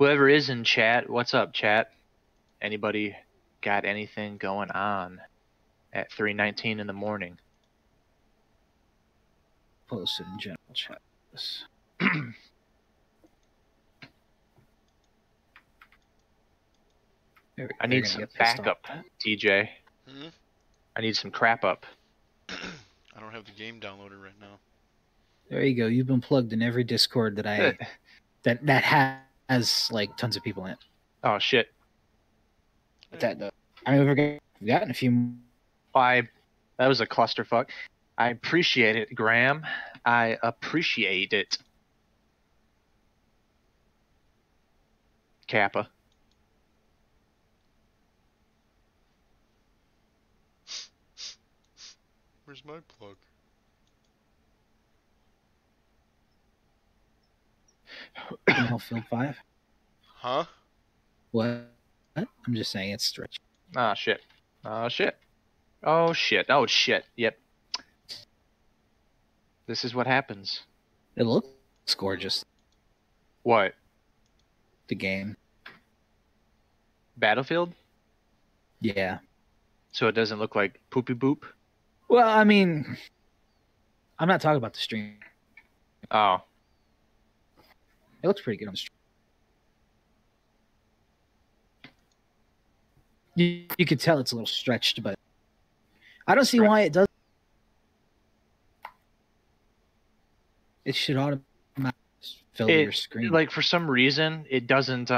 Whoever is in chat, what's up, chat? Anybody got anything going on at 3:19 in the morning? Posted in general chat. I need some backup, TJ. Hmm? I need some crap up. I don't have the game downloaded right now. There you go. You've been plugged in every Discord that I that has like tons of people in it. Oh shit! I mean, we've gotten a few. That was a clusterfuck. I appreciate it, Graham. I appreciate it. Kappa. Where's my plug? Field 5. Huh? What? I'm just saying it's stretched. Oh shit. Oh shit. Oh shit. Oh shit. Yep. This is what happens. It looks gorgeous. What? The game. Battlefield? Yeah. So it doesn't look like poopy boop? Well, I mean, I'm not talking about the stream. Oh. It looks pretty good on the stream. You could tell it's a little stretched, but I don't see why it does. It should automatically fill your screen. Like, for some reason, it doesn't,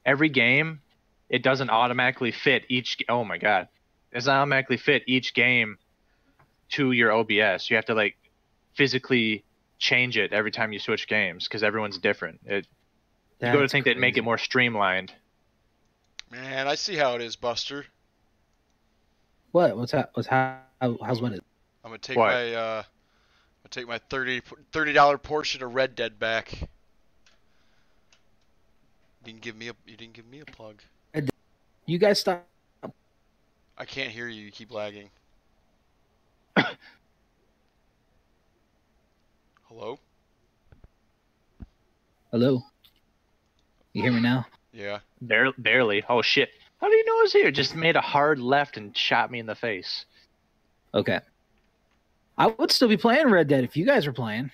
every game, it doesn't automatically fit each, oh my god. It doesn't automatically fit each game to your OBS. You have to, like, physically change it every time you switch games, because everyone's different. You go to think they'd make it more streamlined. Man, I see how it is, Buster. What? How's what? I'm gonna take my $30 portion of Red Dead back. You didn't give me a plug. You guys stop. I can't hear you. You keep lagging. Hello? Hello? You hear me now? Yeah. Barely. Oh shit. How do you know I was here? Just made a hard left and shot me in the face. Okay. I would still be playing Red Dead if you guys were playing.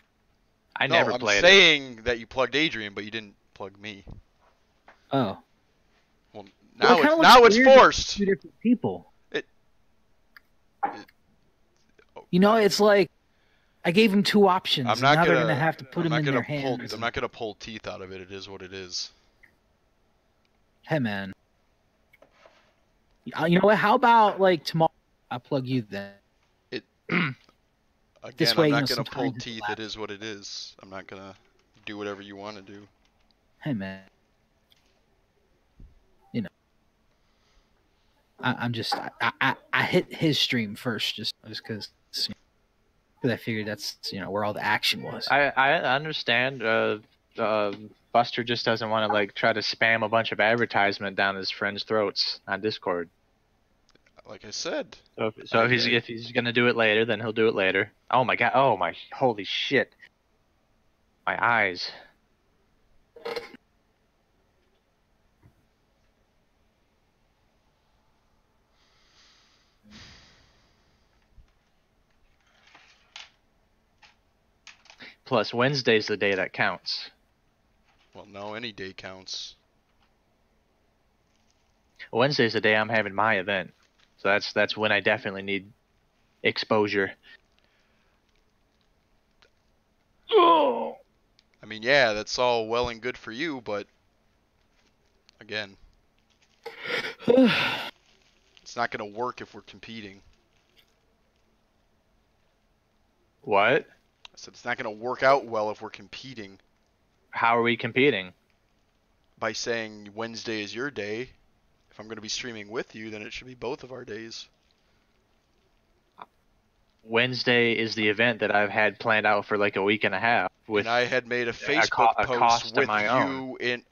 I never played it. I'm saying that you plugged Adrian, but you didn't plug me. Oh. Well, now it's forced. Two different people. You know, it's like I gave them two options. I'm not now gonna, they're gonna have to put them in their hands. I'm not gonna pull teeth out of it. It is what it is. Hey man. You know what? How about like tomorrow? I'll plug you then. Again, I'm not gonna pull teeth. It is what it is. I'm not gonna do whatever you want to do. Hey man. You know. I'm just I hit his stream first just because I figured that's where all the action was. I understand. Buster just doesn't want to like try to spam a bunch of advertisement down his friends' throats on Discord. Like I said. So if he's gonna do it later, then he'll do it later. Oh my god! Oh my holy shit! My eyes. Plus, Wednesday's the day that counts. Well, no, any day counts. Wednesday's the day I'm having my event, so that's when I definitely need exposure. Oh. I mean, yeah, that's all well and good for you, but again, it's not gonna work if we're competing. What? I said it's not gonna work out well if we're competing. How are we competing? By saying Wednesday is your day. If I'm going to be streaming with you, then it should be both of our days. Wednesday is the event that I've had planned out for like a week and a half. And I had made a Facebook post with you in.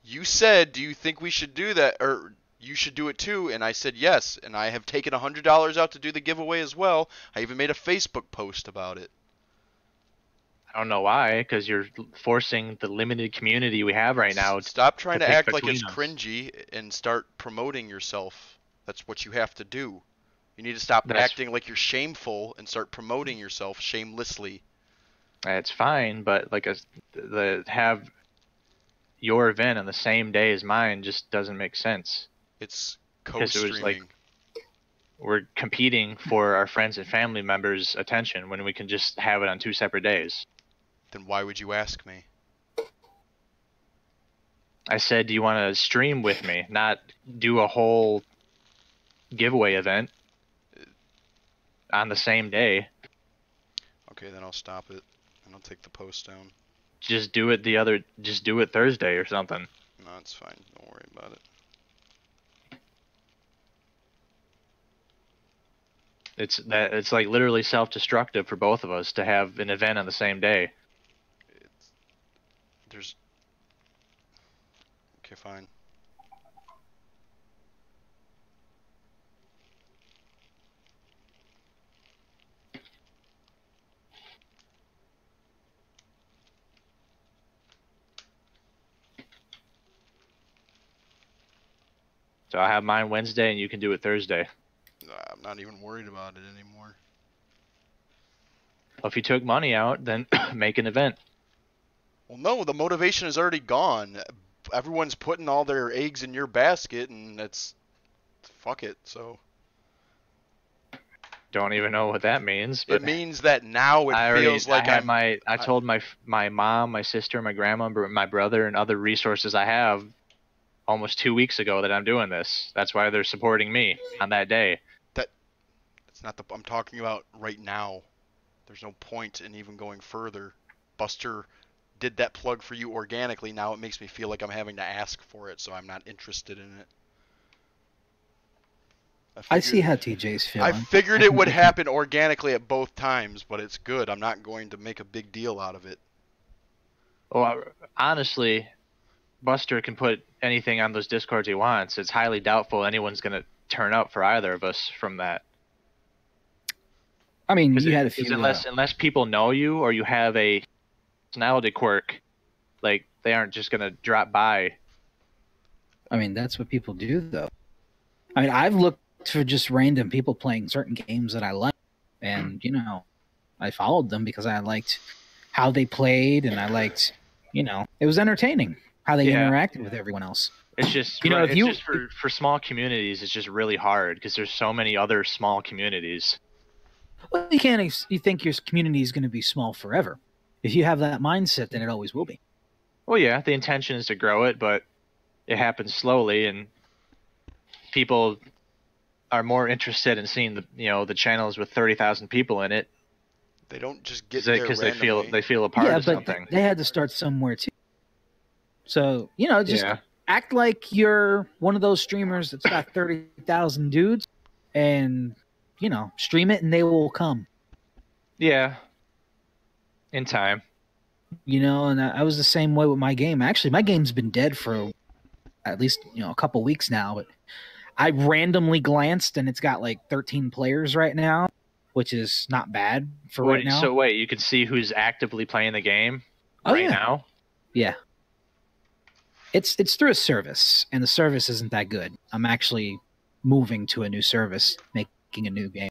You said, "Do you think we should do that, or you should do it too?" And I said yes. And I have taken $100 out to do the giveaway as well. I even made a Facebook post about it. I don't know why, because you're forcing the limited community we have right now. Stop trying to act like it's us. cringy and start promoting yourself. That's what you have to do. You need to stop acting like you're shameful and start promoting yourself shamelessly. It's fine, but like have your event on the same day as mine just doesn't make sense. It's co-streaming. Like, we're competing for our friends and family members' attention when we can just have it on 2 separate days. Then why would you ask me? I said, do you want to stream with me, not do a whole giveaway event on the same day? Okay, then I'll stop it and I'll take the post down. Just do it just do it Thursday or something. No, it's fine. Don't worry about it. It's like literally self-destructive for both of us to have an event on the same day. Okay, fine. So I have mine Wednesday and you can do it Thursday. I'm not even worried about it anymore. Well, if you took money out, then make an event. Well, no, the motivation is already gone. Everyone's putting all their eggs in your basket, and it's fuck it. So don't even know what that means. But it means that now it feels like I told my mom, my sister, my grandma, my brother, and other resources I have almost 2 weeks ago that I'm doing this. That's why they're supporting me on that day. That's not the. I'm talking about right now. There's no point in even going further. Buster did that plug for you organically. Now it makes me feel like I'm having to ask for it, so I'm not interested in it. I see how TJ's feeling. I figured it would happen organically at both times, but it's good. I'm not going to make a big deal out of it. Well, honestly, Buster can put anything on those Discords he wants. It's highly doubtful anyone's going to turn up for either of us from that. I mean, you had a few. Unless people know you or you have a personality quirk, like, they aren't just going to drop by. I mean, that's what people do, though. I mean, I've looked for just random people playing certain games that I like, and, you know, I followed them because I liked how they played, and I liked, you know, it was entertaining how they interacted with everyone else. It's just, you know, just for small communities, it's just really hard because there's so many other small communities. Well, you think your community is going to be small forever. If you have that mindset, then it always will be. Well, yeah, the intention is to grow it, but it happens slowly, and people are more interested in seeing the channels with 30,000 people in it. They don't just get there because they feel a part of something. They had to start somewhere too. So, you know, just act like you're one of those streamers that's got 30,000 dudes, and, you know, stream it and they will come. Yeah. In time. You know, and I was the same way with my game. Actually, my game's been dead for at least, you know, a couple weeks now, but I randomly glanced and it's got like 13 players right now, which is not bad for right now. So wait, you can see who's actively playing the game now? Yeah. It's through a service, and the service isn't that good. I'm actually moving to a new service, making a new game.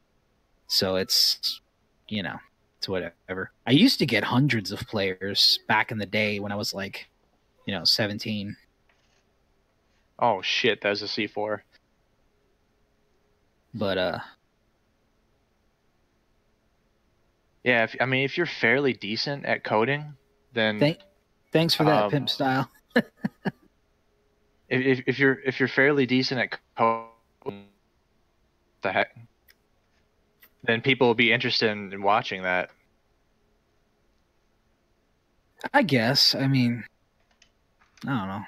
So it's, you know, it's whatever. I used to get hundreds of players back in the day when I was like, you know, 17. Oh shit, that's a C4. But yeah, if you're fairly decent at coding, then thanks for that, pimp style. if you're fairly decent at coding, the heck, then people will be interested in watching that. I guess. I mean, I don't know.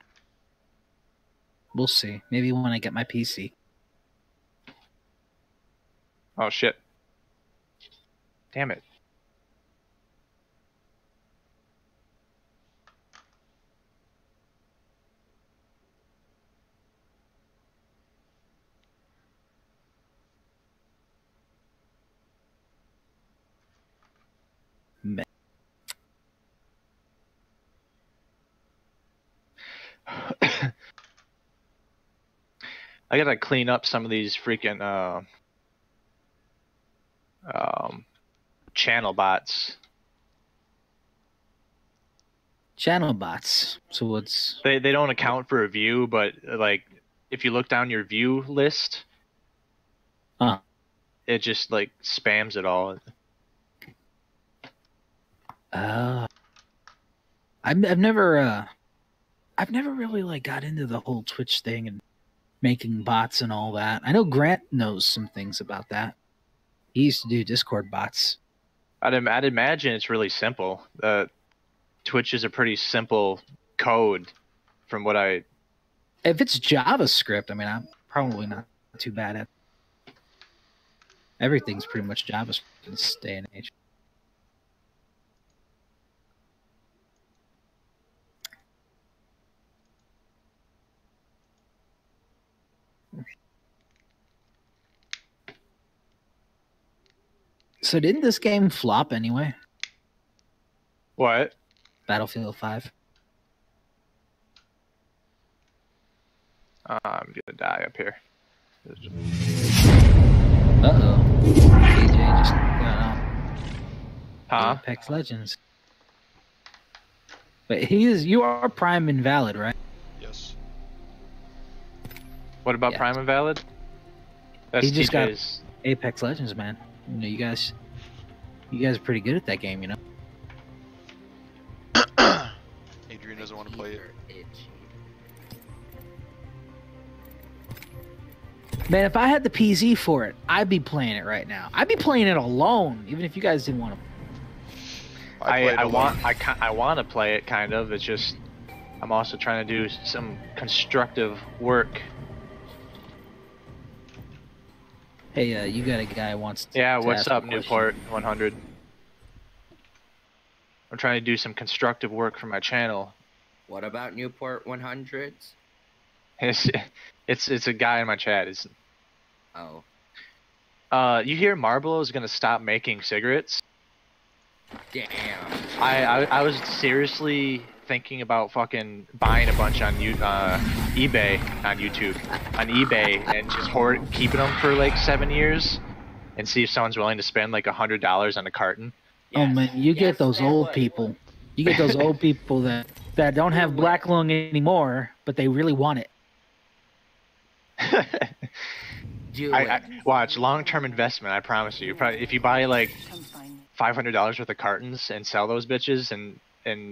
We'll see. Maybe when I get my PC. Oh shit! Damn it! I gotta clean up some of these freaking channel bots. Channel bots. So what's... They don't account for a view, but like if you look down your view list, it just like spams it all. I've never really like got into the whole Twitch thing and making bots and all that. I know Grant knows some things about that. He used to do Discord bots. I'd imagine it's really simple. Twitch is a pretty simple code from what I... If it's JavaScript, I mean, I'm probably not too bad at it. Everything's pretty much JavaScript in this day and age. So didn't this game flop anyway? What? Battlefield 5. I'm gonna die up here. Uh-oh. KJ just got Huh? Apex Legends. But you are Prime Invalid, right? Yes. What about Prime Invalid? That's He just got TJ's. Apex Legends, man. You know, you guys are pretty good at that game, you know? Adrian doesn't want to play it. Man, if I had the PZ for it, I'd be playing it right now. I'd be playing it alone, even if you guys didn't want to. I want to play it, kind of. It's just I'm also trying to do some constructive work. Hey, you got a guy who wants to... Yeah, to what's ask a up, question. Newport 100? I'm trying to do some constructive work for my channel. What about Newport 100s? It's a guy in my chat. Oh. You hear Marlboro is gonna stop making cigarettes? Damn. I was seriously thinking about fucking buying a bunch on eBay on eBay and just keeping them for like 7 years and see if someone's willing to spend like $100 on a carton. Oh man, you get those old people. You get those old people that don't have black lung anymore, but they really want it. Watch, long-term investment. I promise you. If you buy like $500 worth of cartons and sell those bitches in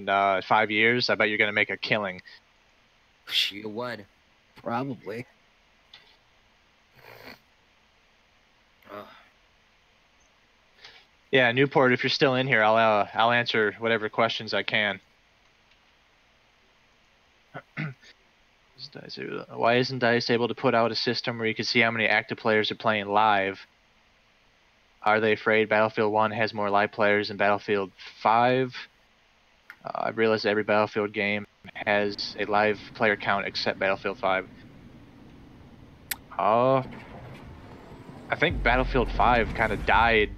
5 years, I bet you're gonna make a killing. You would. Probably. Yeah, Newport. If you're still in here, I'll answer whatever questions I can. Why isn't DICE able to put out a system where you can see how many active players are playing live? Are they afraid Battlefield 1 has more live players than Battlefield 5? I've realized every Battlefield game has a live player count except Battlefield 5. I think Battlefield 5 kind of died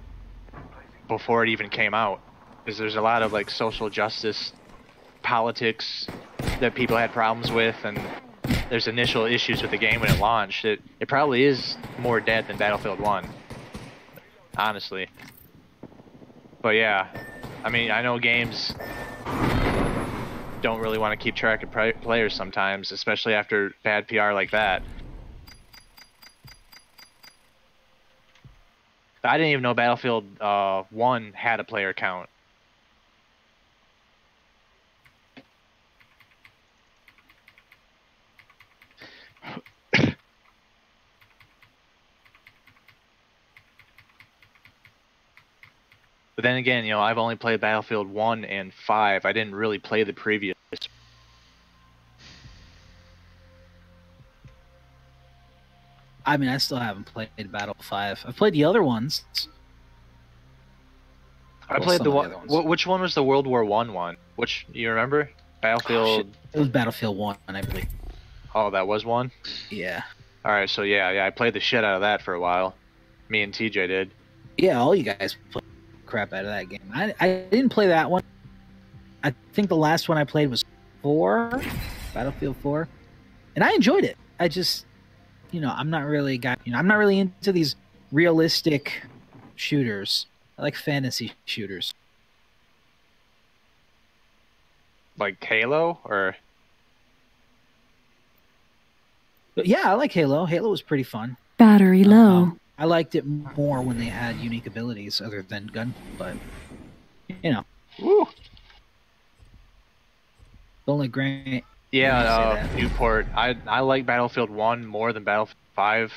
before it even came out, because there's a lot of like social justice politics that people had problems with, and there's initial issues with the game when it launched. It probably is more dead than Battlefield 1, honestly. But yeah, I mean, I know games don't really want to keep track of players sometimes, especially after bad PR like that. I didn't even know Battlefield 1 had a player count. But then again, you know, I've only played Battlefield 1 and 5. I didn't really play the previous. I mean, I still haven't played Battlefield 5. I've played the other ones. I played the one. Which one was the World War I one? Which, you remember? Battlefield. Oh, it was Battlefield 1, I believe. Oh, that was one? Yeah. Alright, so yeah, I played the shit out of that for a while. Me and TJ did. Yeah, all you guys played crap out of that game. I didn't play that one. I think the last one I played was 4, Battlefield 4, and I enjoyed it. I'm not really I'm not really into these realistic shooters. I like fantasy shooters. Like Halo, or But yeah, I like Halo. Halo was pretty fun. Battery low. I liked it more when they had unique abilities other than gun, but Woo. only Grant. Yeah, Newport. I like Battlefield 1 more than Battlefield 5,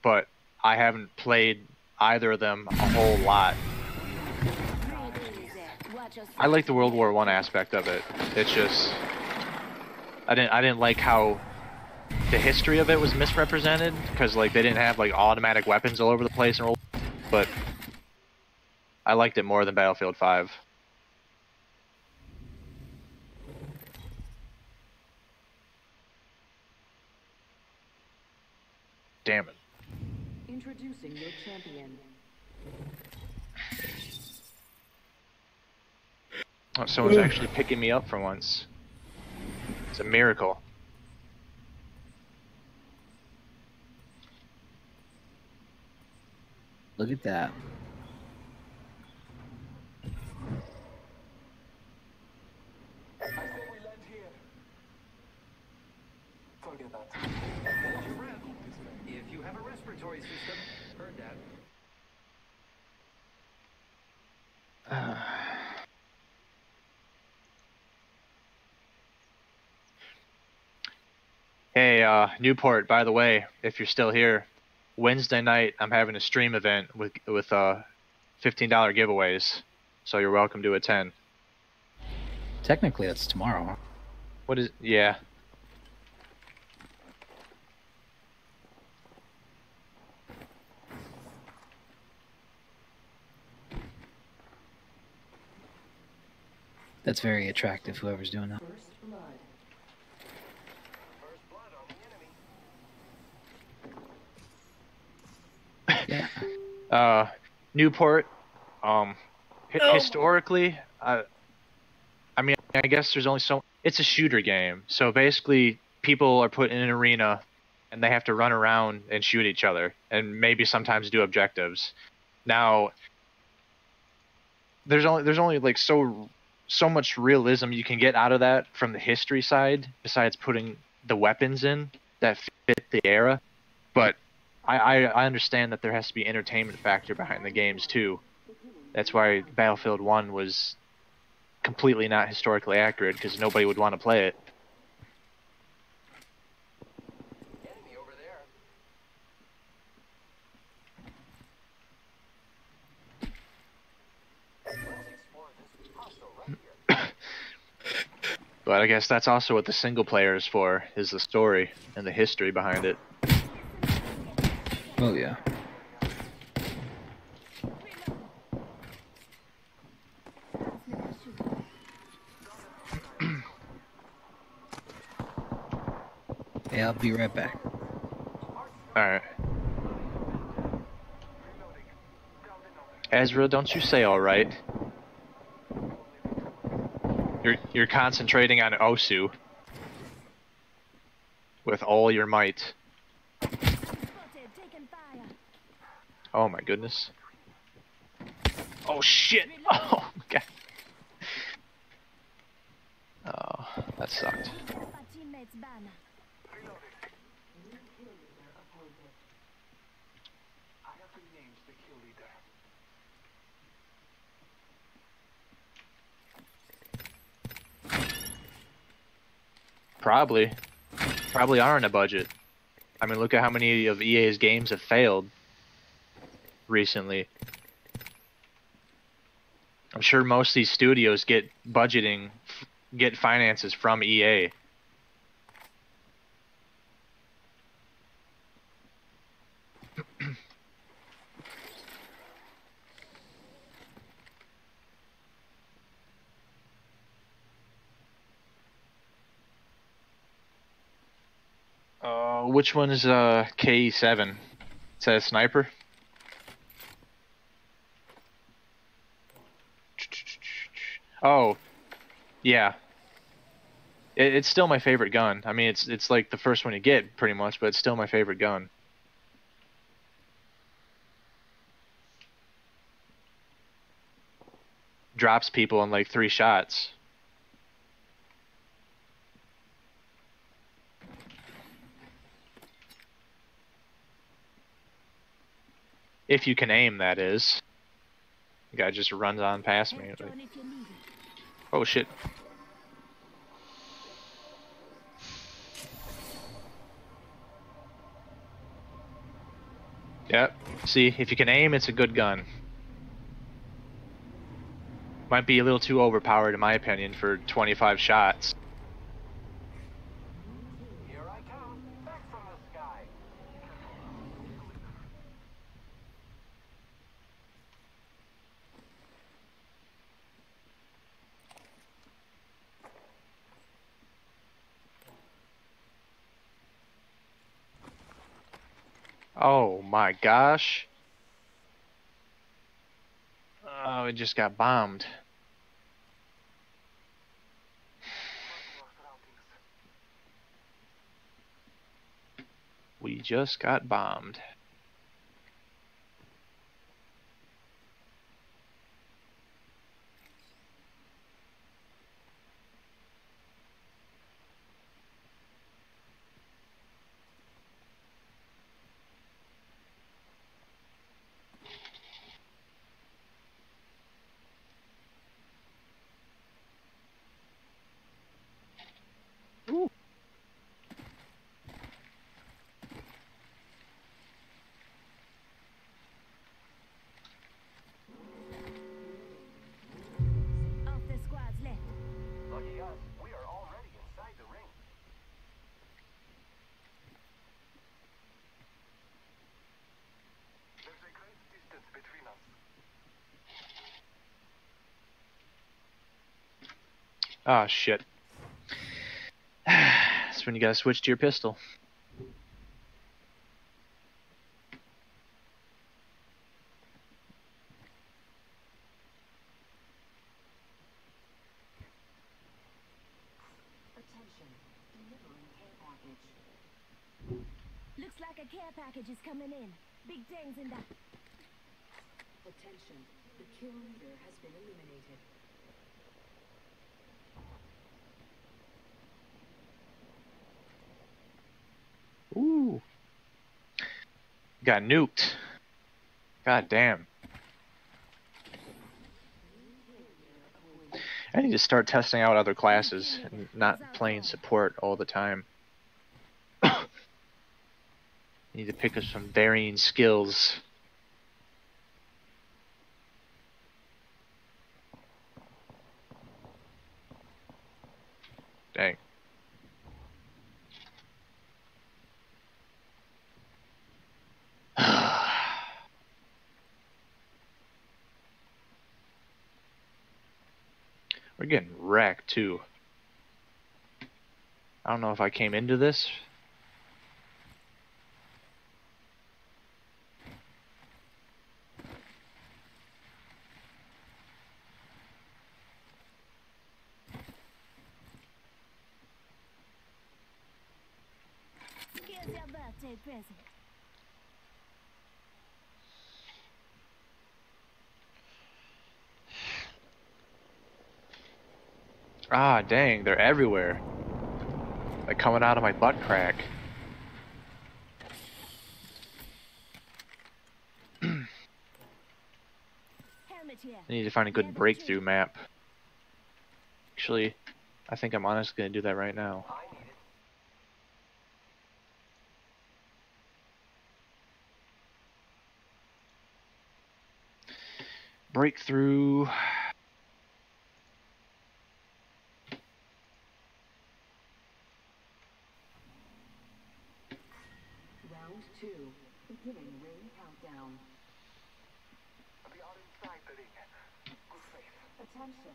but I haven't played either of them a whole lot. I like the World War I aspect of it. It's just I didn't like how the history of it was misrepresented, because like they didn't have like automatic weapons all over the place and all, but I liked it more than Battlefield 5. Damn it. Introducing your champion. Oh, someone's actually picking me up for once. It's a miracle. Look at that. I say we land here. Forget that. If you have a respiratory system, heard that. Hey, Newport, by the way, if you're still here, Wednesday night I'm having a stream event with $15 giveaways, so you're welcome to attend. Technically, that's tomorrow. What is? Yeah. That's very attractive. Whoever's doing that. First blood. First blood on the enemy. Yeah. Newport. Historically, I mean, I guess there's only so. It's a shooter game, so basically, people are put in an arena, and they have to run around and shoot each other, and maybe sometimes do objectives. Now, there's only like so much realism you can get out of that from the history side, besides putting the weapons in that fit the era. But I understand that there has to be entertainment factor behind the games too. That's why Battlefield 1 was completely not historically accurate, because nobody would want to play it. Enemy over there. Let's explore this hostile right here. But I guess that's also what the single player is for, is the story and the history behind it. Oh yeah. Yeah, I'll be right back. Alright. Ezra, don't you say alright. You're concentrating on Osu with all your might. Oh my goodness. Oh shit! Oh my god. Oh, that sucked. I have renamed the kill leader. Probably are in a budget. I mean, look at how many of EA's games have failed recently. I'm sure most of these studios get finances from EA. Which one is KE7? Is that a sniper? Oh, yeah. It's still my favorite gun. I mean, it's like the first one you get, pretty much, but it's still my favorite gun. Drops people in like 3 shots. If you can aim, that is. The guy just runs on past me. Like, oh shit. Yep. See, if you can aim, it's a good gun. Might be a little too overpowered, in my opinion, for 25 shots. Here I come, back from the sky. Oh my gosh. Oh, it just got bombed. We just got bombed. Ooh. Of the squads left. Lucky us, we are already inside the ring. There's a great distance between us. Oh shit. That's when you gotta switch to your pistol. Attention, delivering care package. Looks like a care package is coming in. Big things in that. Attention, the kill leader has been eliminated. Ooh. Got nuked. God damn. I need to start testing out other classes and not playing support all the time. Need to pick up some varying skills. Dang. We're getting wrecked too. I don't know if I came into this. Here's your birthday present. Ah, dang, they're everywhere. Like coming out of my butt crack. Helmet here. I need to find a good breakthrough map. Actually, I think I'm honestly going to do that right now. I need it. Breakthrough. Round 2. Beginning ring countdown. We are inside the ring. Good faith. Attention.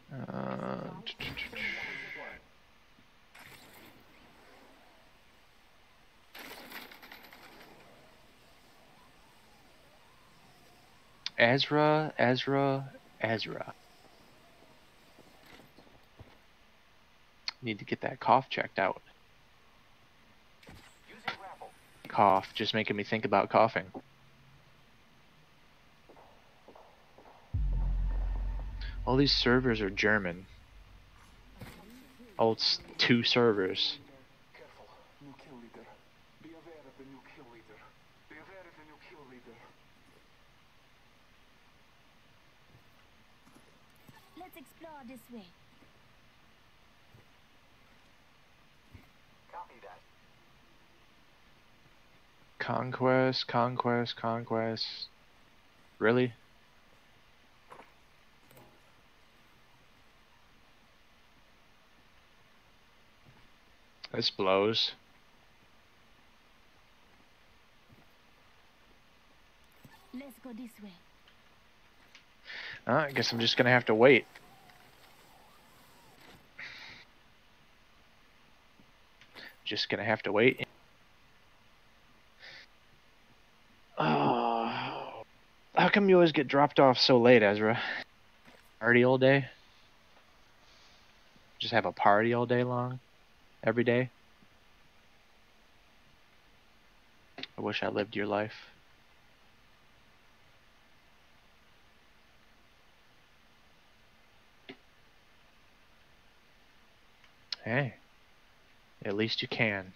Ezra. Need to get that cough checked out. Using grapple. Cough, just making me think about coughing. All these servers are German. Oh, it's 2 servers. Careful. New kill leader. Be aware of the new kill leader. Be aware of the new kill leader. Let's explore this way. Copy that. Conquest, conquest, conquest. Really? This blows. Let's go this way. I guess I'm just gonna have to wait. Just gonna have to wait. Oh, how come you always get dropped off so late, Ezra? Party all day? Just have a party all day long? Every day? I wish I lived your life. Hey, at least you can.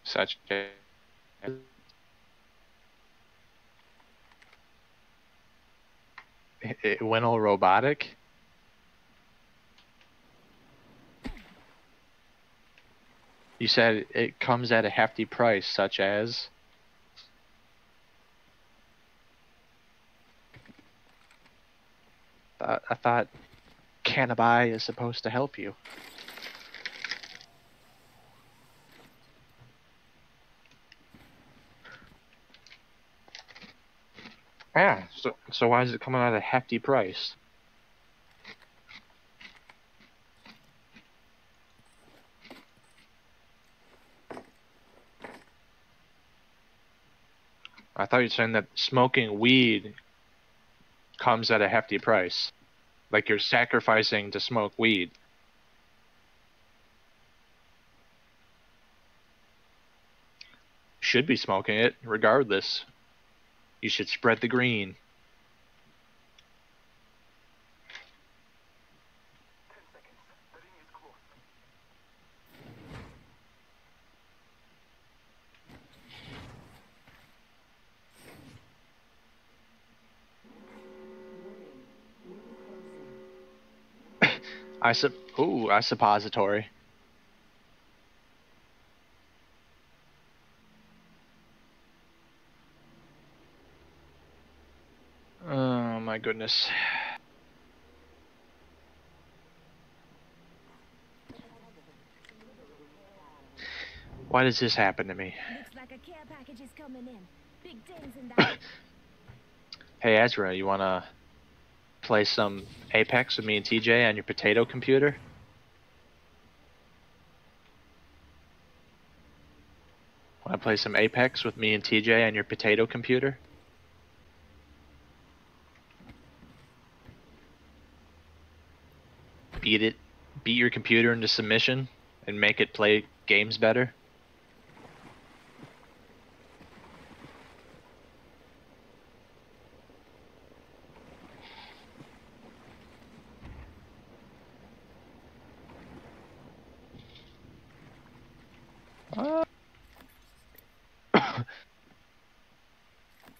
Such a it went all robotic. You said it comes at a hefty price, such as. I thought Cannabis is supposed to help you. Yeah, so why is it coming at a hefty price? I thought you were saying that smoking weed comes at a hefty price. Like you're sacrificing to smoke weed. Should be smoking it, regardless. You should spread the green. 10 seconds. The ring is close. I suppository. Oh my goodness. Why does this happen to me? Looks like a care package is coming in. Big things in that. Hey Ezra, you wanna play some Apex with me and TJ on your potato computer? Wanna play some Apex with me and TJ on your potato computer? Beat your computer into submission and make it play games better?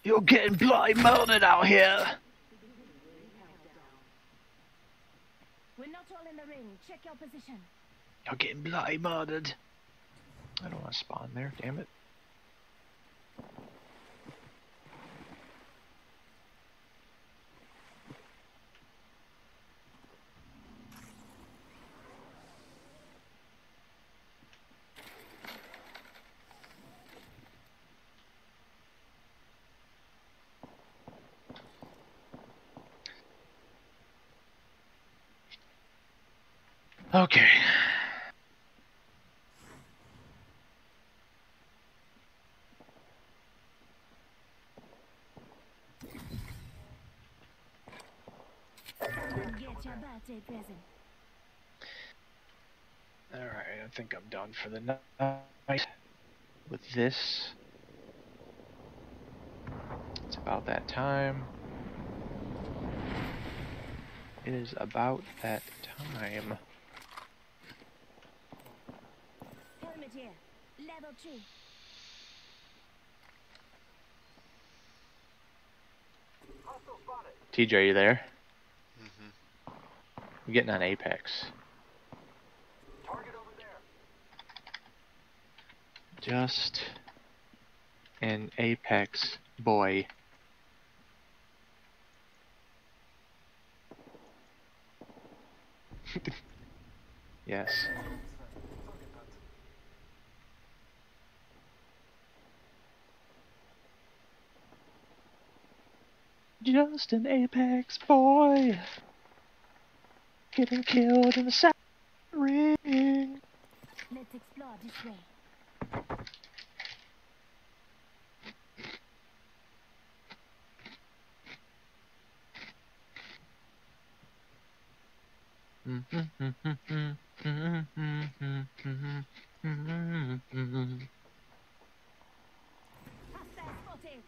You're getting bloody murdered out here! We're not all in the ring. Check your position. You're getting bloody murdered. I don't want to spawn there, damn it. Okay. It's your birthday present. Alright, I think I'm done for the night with this. It's about that time. It is about that time. Helmet here. Level 2. TJ, are you there? Mm-hmm. I'm getting on Apex. Target over there. Just an Apex boy. Yes. Just an Apex boy. Getting killed in the side ring. Let's explore this way. Hostile spotted.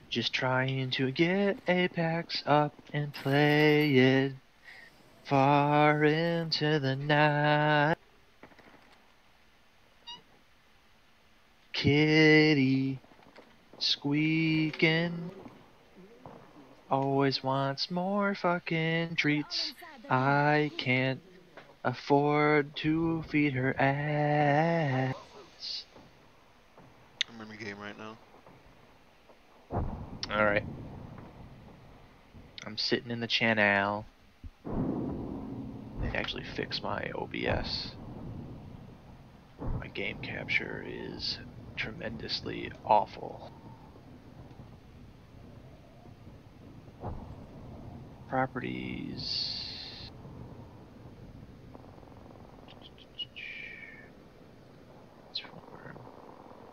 Just trying to get Apex up and play it far into the night. Kitty squeaking, always wants more fucking treats. I can't afford to feed her ass. I'm in the game right now. Alright. I'm sitting in the channel. They actually fix my OBS. My game capture is tremendously awful. Properties.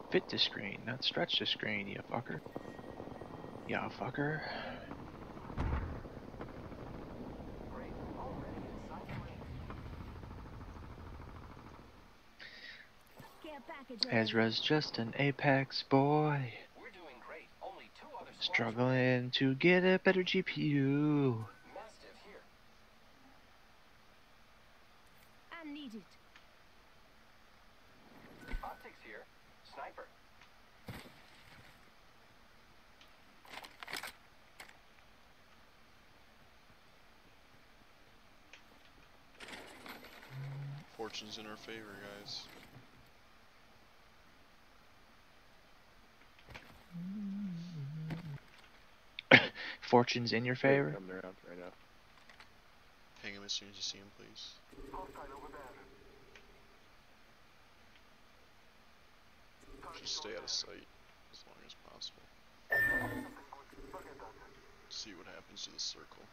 Fit to screen, not stretch to screen, you fucker. Ya fucker. Care package over Ezra's just an Apex boy. We're doing great. Only 2 other squads Struggling to get a better GPU. Mastiff here. I need it. Optics here. Sniper. Fortune's in our favor, guys. Fortune's in your favor? Coming around right now. Ping him as soon as you see him, please. Hostile over there. Just stay out of sight as long as possible. See what happens to the circle.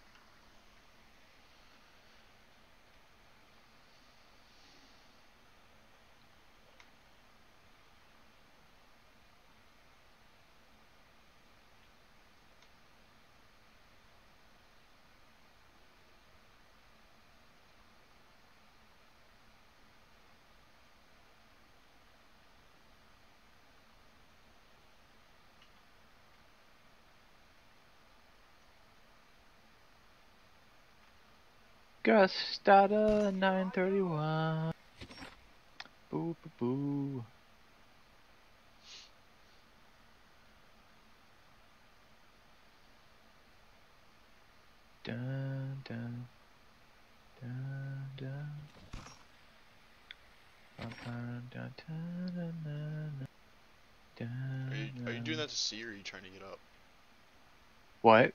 Gustada 931. Boo boo boo. Dun dun dun dun. Dun dun dun dun dun dun. Are you doing that to see, or are you trying to get up? What?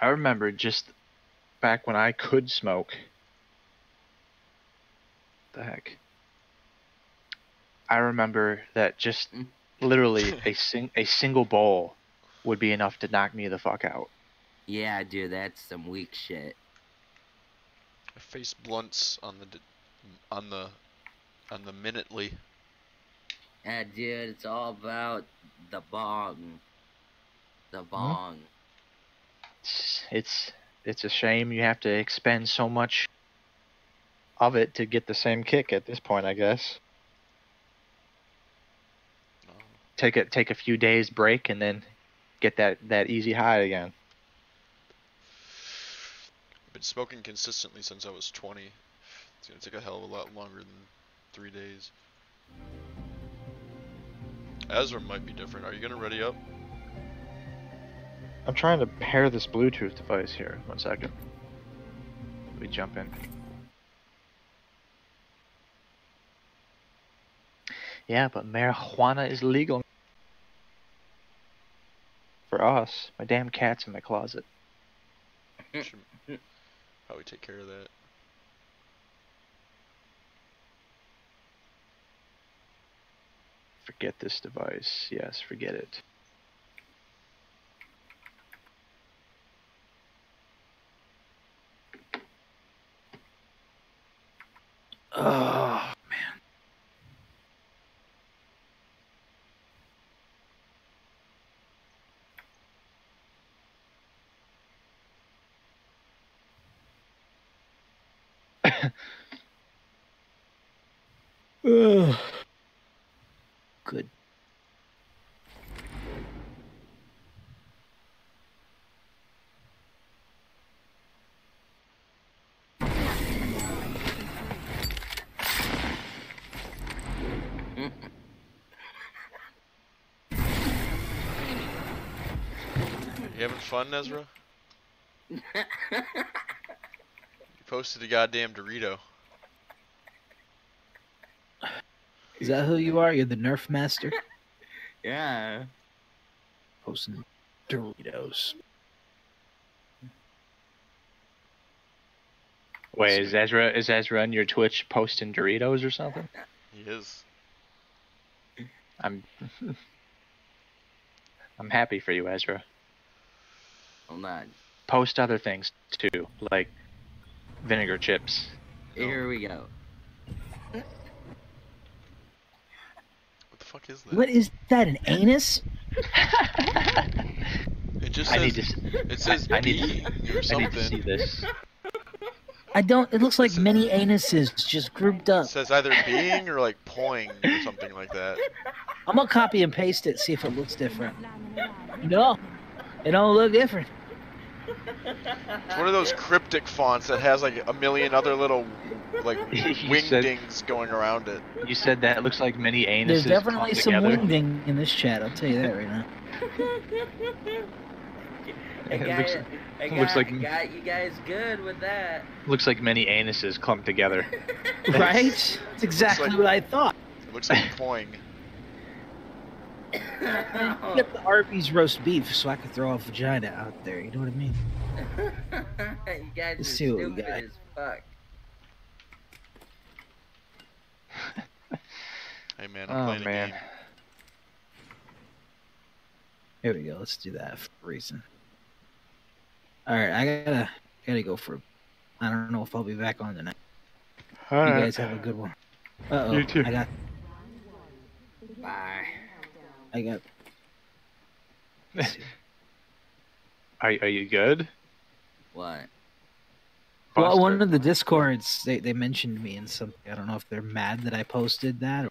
I remember just back when I could smoke. The heck? I remember that just literally a single bowl would be enough to knock me the fuck out. Yeah, dude, that's some weak shit. I face blunts on the minutely. Yeah, dude, it's all about the bong. The bong. It's a shame you have to expend so much of it to get the same kick at this point, I guess. No. Take a few days break and then get that easy high again. I've been smoking consistently since I was 20. It's gonna take a hell of a lot longer than 3 days. Ezra might be different. Are you gonna ready up? I'm trying to pair this Bluetooth device here. 1 second. Let me jump in. Yeah, but marijuana is legal. For us. My damn cat's in my closet. Should probably take care of that. Forget this device. Yes, forget it. Oh, man. Good. You having fun, Ezra? You posted a goddamn Dorito. Is that who you are? You're the Nerf master? Yeah. Posting Doritos. Wait, is Ezra on your Twitch posting Doritos or something? He is. I'm happy for you, Ezra. Hold on. Post other things too, like vinegar chips. Here we go. What the fuck is that? What is that, an anus? It just I says, need to. it says I need being or I something. need to see this. I don't, it looks like many anuses just grouped It up. says either being or like poing or something like that. I'm gonna copy and paste it, see if it looks different. No, it don't look different. It's one of those cryptic fonts that has like a million other little like wingdings going around it. You said that looks like many anuses There's definitely clumped some together. wingding in this chat, I'll tell you that right now. Looks like you guys good with that. looks like many anuses clumped together. Right? That's exactly like- what I thought. It looks like poing. Get the Arby's roast beef so I could throw a vagina out there, you know what I mean? You guys Let's are see what we stupid got. as fuck. Hey man, I'm Oh playing a man. game. Here we go, let's do that for a reason. Alright, I gotta go for, I don't know if I'll be back on tonight. You guys have a good one. Uh-oh, You too. Bye. I got, Are you good? What? well, Buster? one of the Discords, they mentioned me in something. I don't know if they're mad that I posted that, or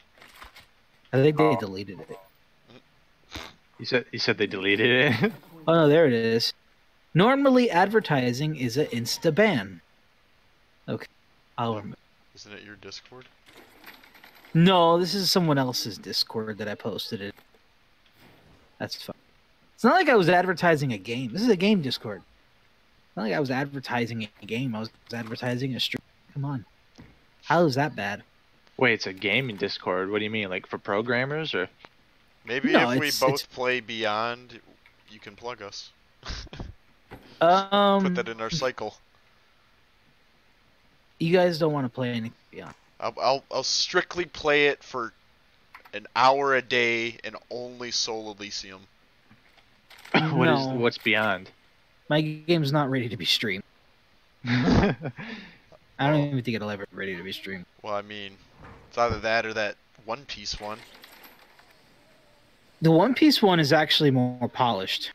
I think they Oh. deleted it. You said they deleted it. Oh no, there it is. Normally, advertising is an insta ban. Okay, I'll remember. Isn't it your Discord? No, this is someone else's Discord that I posted it. That's fine. It's not like I was advertising a game. This is a game Discord. It's not like I was advertising a game. I was advertising a stream. Come on. How is that bad? Wait, it's a gaming Discord. What do you mean, like for programmers or? Maybe No, if we it's- both play Beyond, you can plug us. Put that in our cycle. You guys don't want to play anything beyond. I'll strictly play it for an hour a day and only Soul Elysium. No. What's beyond? My game's not ready to be streamed. I don't even think it'll ever be ready to be streamed. Well, I mean, it's either that or that One Piece one. The One Piece one is actually more polished.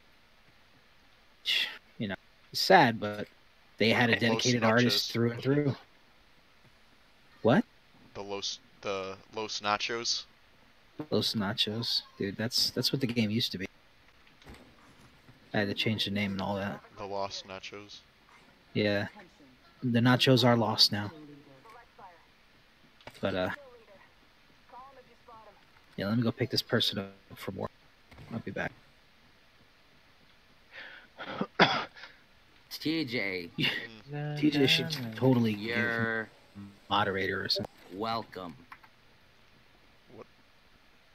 You know, it's sad, but they had a Los dedicated Nachos. artist through and through. What? The Los Nachos. Los Nachos, dude. That's what the game used to be. I had to change the name and all that. The Lost Nachos. Yeah, the nachos are lost now. But yeah. Let me go pick this person up from work. I'll be back. TJ, TJ should totally give you're moderator or something. welcome.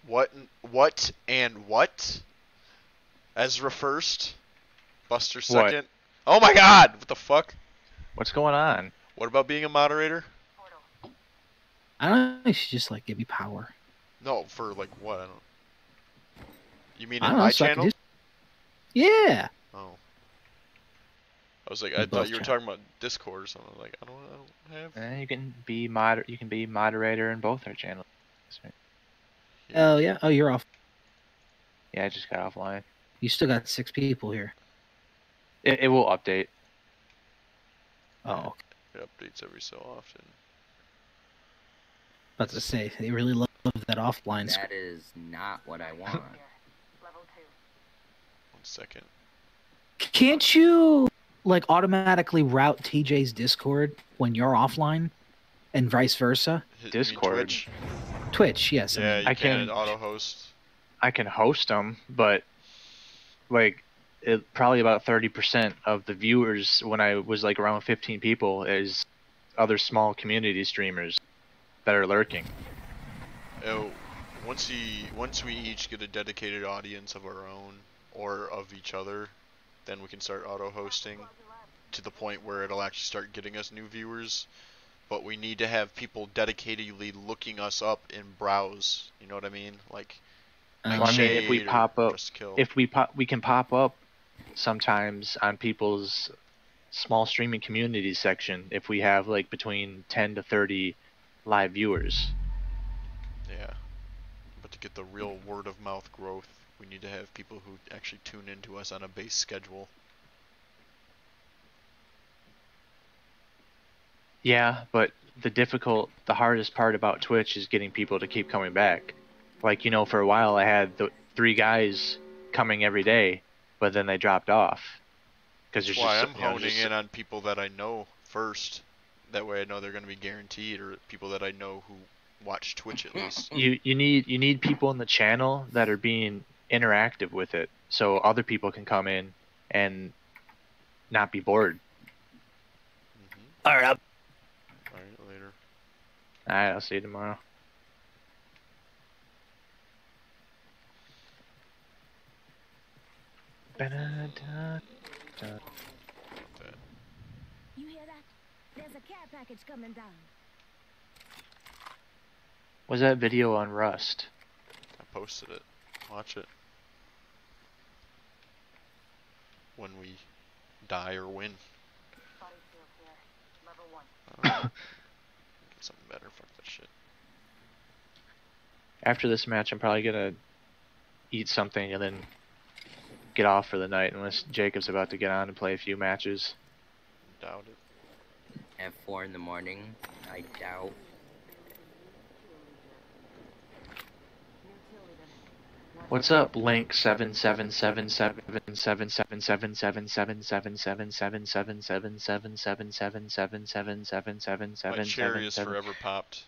What and what? Ezra first, Buster second. Oh my God! What the fuck? What's going on? What about being a moderator? I don't know. You should just like give me power. No, for like what? I don't. You mean I in don't know, my so I can channel? Yeah. Oh. I was like, In I thought both you were talking about Discord or something. Like, I don't have. You can be moderator in both our channels. Right? Oh yeah. Oh, you're off. Yeah, I just got offline. You still got 6 people here. It will update. Oh, It updates every so often. about to say they really love that offline. That is not what I want. 1 second. Can't you like automatically route TJ's Discord when you're offline, and vice versa? You mean Discord? Twitch? Twitch, yes. I Yeah, mean, you I can can- auto host. I can host them, but like probably about 30% of the viewers when I was like around 15 people is other small community streamers that are lurking. Oh, once we each get a dedicated audience of our own or of each other, then we can start auto hosting to the point where it'll actually start getting us new viewers. But we need to have people dedicatedly looking us up and browse. You know what I mean? Like, Well, I mean, if we Shade or pop up, Just Kill. we can pop up sometimes on people's small streaming community section if we have like between 10 to 30 live viewers. Yeah. But to get the real word of mouth growth, we need to have people who actually tune into us on a base schedule. Yeah, but the hardest part about Twitch is getting people to keep coming back. Like, you know, for a while I had the 3 guys coming every day, but then they dropped off. Because That's why I'm honing in on people that I know first. That way I know they're going to be guaranteed, or people that I know who watch Twitch at least. You need people in the channel that are being interactive with it, so other people can come in and not be bored. Mm-hmm. all right. Alright, later. Alright, I'll see you tomorrow. You hear that? There's a care package coming down. Was that video on Rust? I posted it. Watch it. When we die or win. Get something better. Fuck that shit. After this match, I'm probably gonna eat something and then get off for the night, unless Jacob's about to get on and play a few matches. Doubt it. At 4 in the morning, I doubt. What's up, Link 77777777777777777777777777777777777777777777777777777777777777777777777777777777777777777777777777777777777777777777777777777777777777777777777777777777777777777777777777777777777777777777777777777.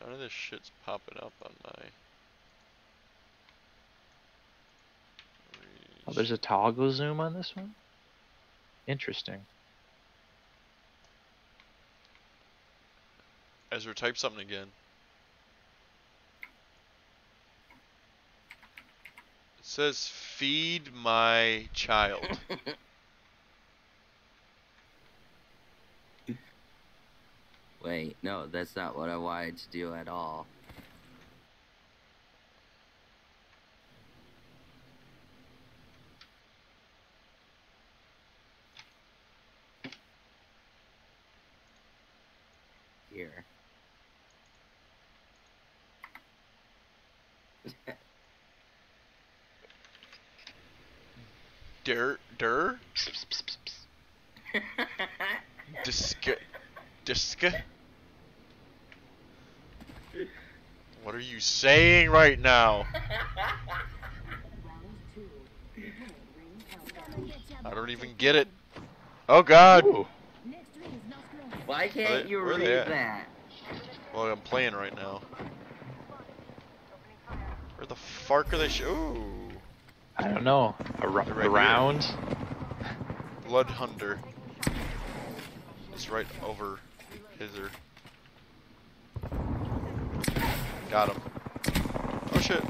None of this shit's popping up on my... Oh, there's a toggle zoom on this one? Interesting. Ezra, type something again. says feed my child. Wait, no, that's not what I wanted to do at all. Here. Der? Diska? What are you saying right now? I don't even get it. Oh god! Ooh. Why can't you where read they at? that? Well, I'm playing right now. Where the fuck are they? Ooh. I don't know. Right Around. Blood Hunter is right over hither. Got him. Oh shit.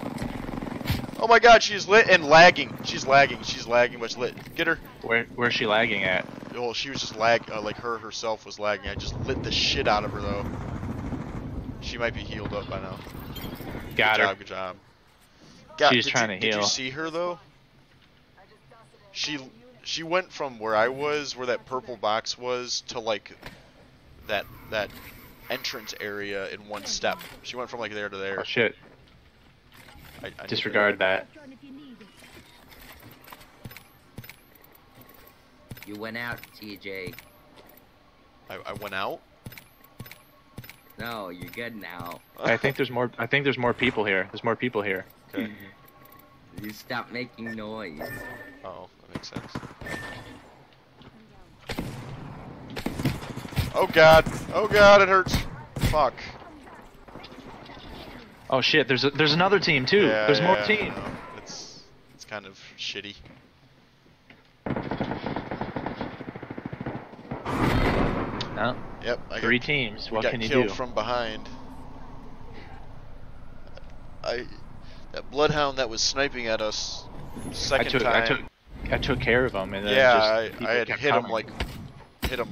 Oh my god, she's lit and lagging. She's lagging, but she's lit. Get her. Where's she lagging at? Well, she was just like herself was lagging. I just lit the shit out of her though. She might be healed up by now. Got her. Good job. God, She's trying to Did heal. you see her though? She went from where I was, where that purple box was, to like that entrance area in one step. She went from like there to there. Oh shit. I Disregard that. You went out, TJ. I went out. No, you're good now. I think there's more. I think there's more people here. There's more people here. Okay. You stop making noise. Oh, that makes sense. Oh god! Oh god! It hurts. Fuck. Oh shit! There's another team too. Yeah, there's more yeah, team. no, it's kind of shitty. No. Yep. Three teams. What got can you killed do? from behind. That bloodhound that was sniping at us second time. I took care of him, and then Yeah, just I had kept hit him coming.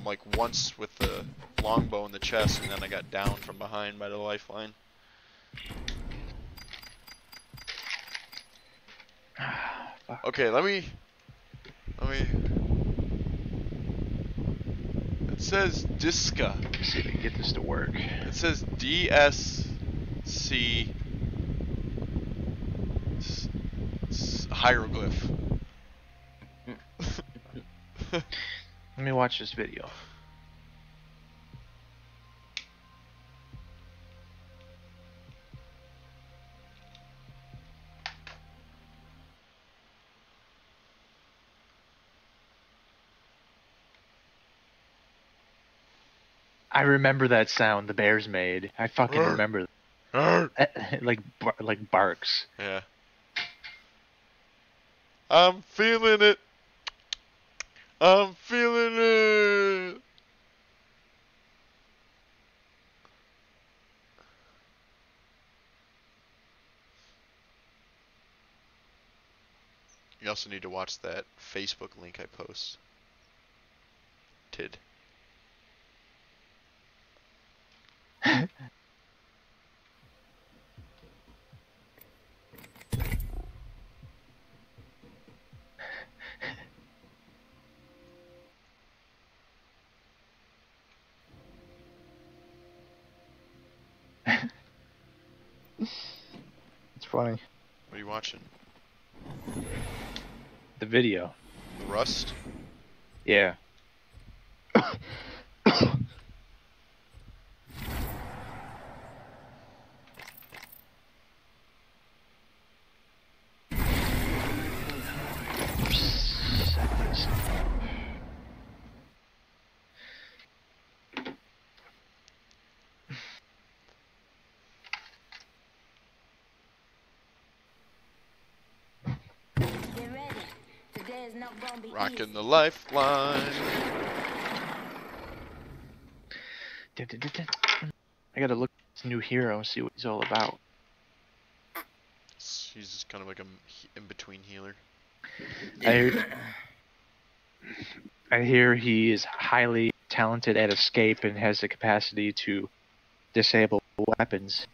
like once with the longbow in the chest, and then I got down from behind by the lifeline. Okay, let me. It says Diska. Let's see if we can get this to work. It says DSC hieroglyph. Let me watch this video. I remember that sound the bears made. I fucking remember that. like barks. Yeah. I'm feeling it. I'm feeling it. You also need to watch that Facebook link I posted. It's funny. What are you watching? The video. The Rust? Yeah. Rocking the lifeline. I gotta look at this new hero and see what he's all about. He's just kind of like a in-between healer. I hear he is highly talented at escape and has the capacity to disable weapons.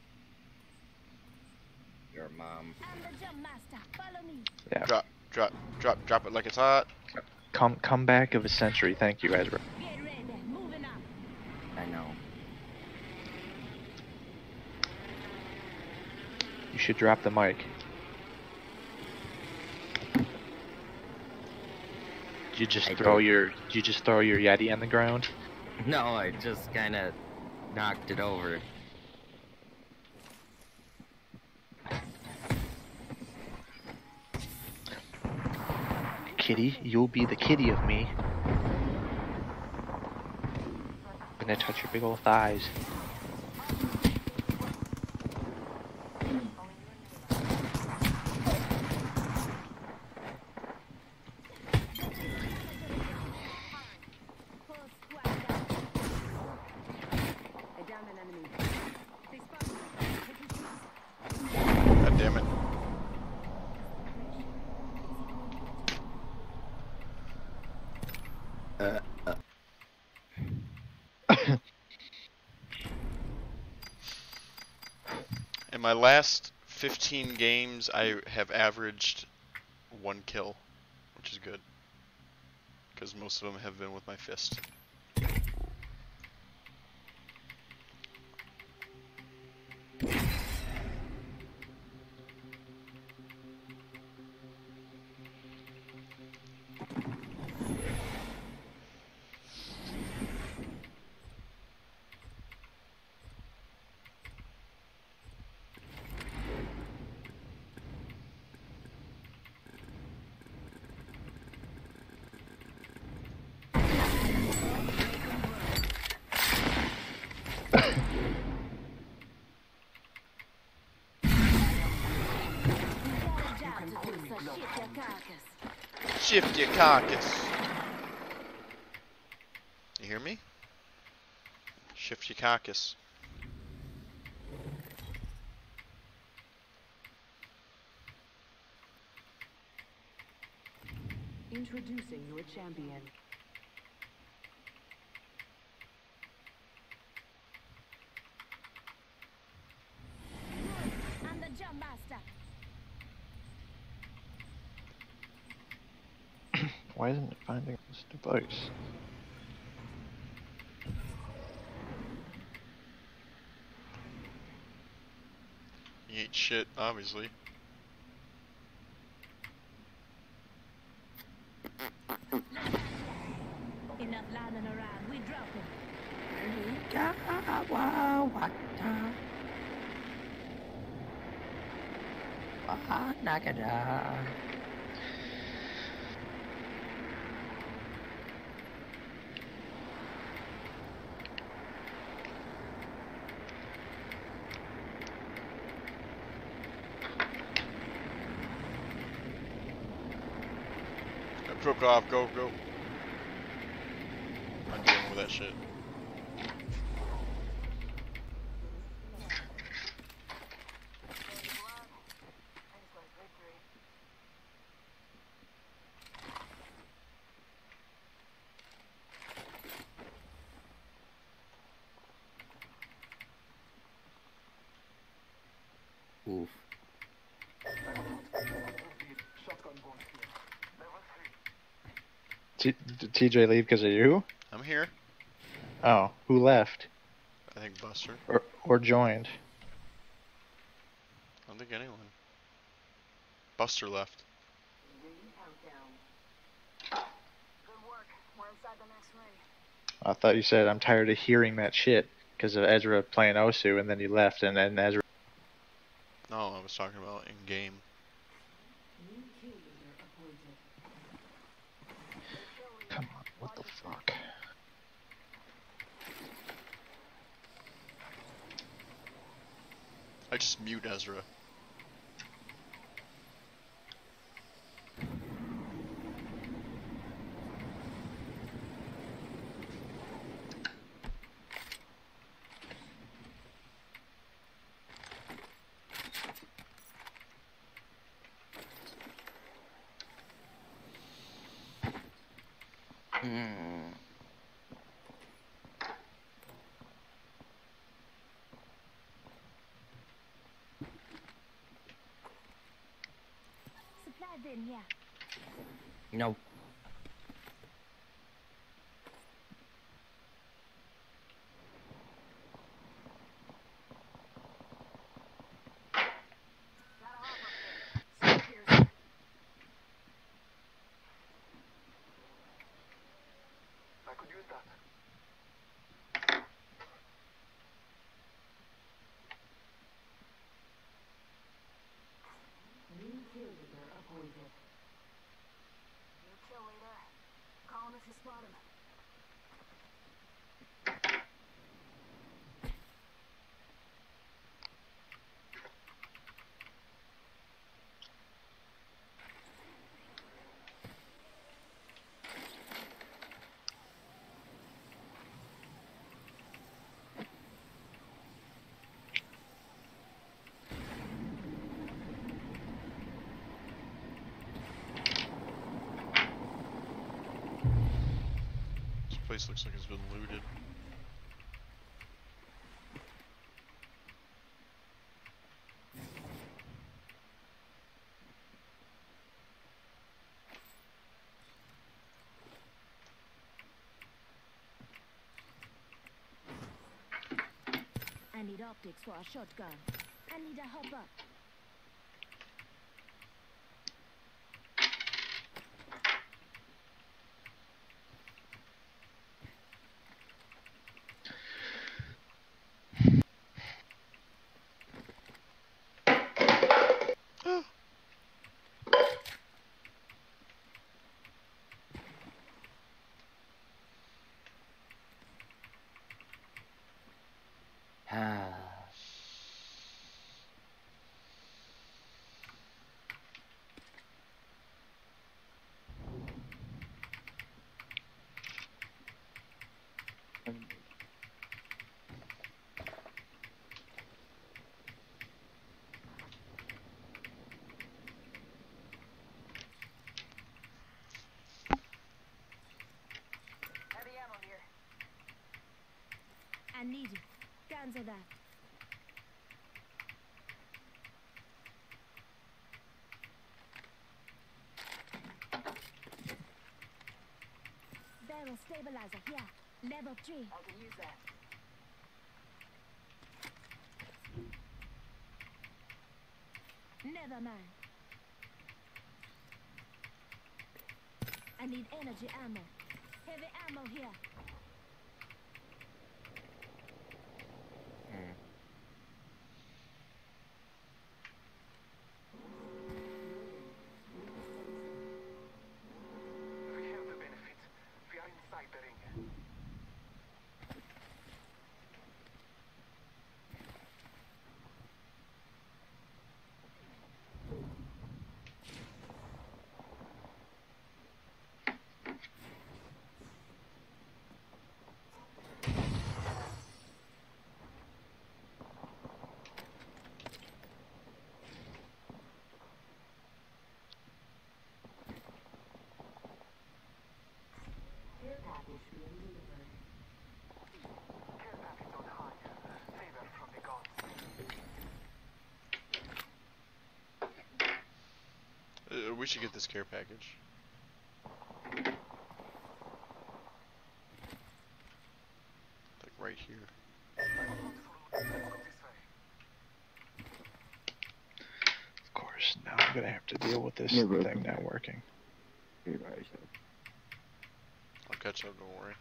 Your mom. I'm the jump master. Follow me. Yeah. Drop it like it's hot. Comeback of a century. Thank you, Ezra. Get ready. Moving up. I know. You should drop the mic. Did you just throw your Yeti on the ground? No, I just kind of knocked it over. Kitty, you'll be the kitty of me. I'm gonna touch your big old thighs. Full squad down. I downed an enemy. They spotted me. God damn it. In my last 15 games, I have averaged 1 kill, which is good. Because most of them have been with my fist. Shift your carcass. You hear me? Shift your carcass. Introducing your champion. I'm the jump master. Why isn't it finding this device? You ain't shit, obviously. Enough lying around. We drop him. Prokop, go. I'm dealing with that shit. Oof. Shotgun bolt here. Level 3. Did TJ leave because of you? I'm here. Oh, who left? I think Buster. Or joined? I don't think anyone. Buster left. Good work. We're inside the next ring. I thought you said I'm tired of hearing that shit because of Ezra playing Osu, and then you left, and then Ezra. No, I was talking about in game. New kill leader appointed. Come on, what the fuck? I just mute Ezra. Mm. Supply bin here. No. I could use that. New kill leader appointed. New kill leader. Call him if you spot him. This place looks like it's been looted. I need optics for a shotgun. I need a hopper. Ah. Heavy ammo here. I need it. Cancel that. Barrel stabilizer here. Level 3. I can use that. Never mind. I need energy ammo. Heavy ammo here. Mm. We have the benefit. We are inside the ring. Care package being delivered. Care package on high. Favor from the gods. We should get this care package. Like right here. Let's go this way. Of course, now I'm gonna have to deal with this thing not working. I'll catch up, don't worry.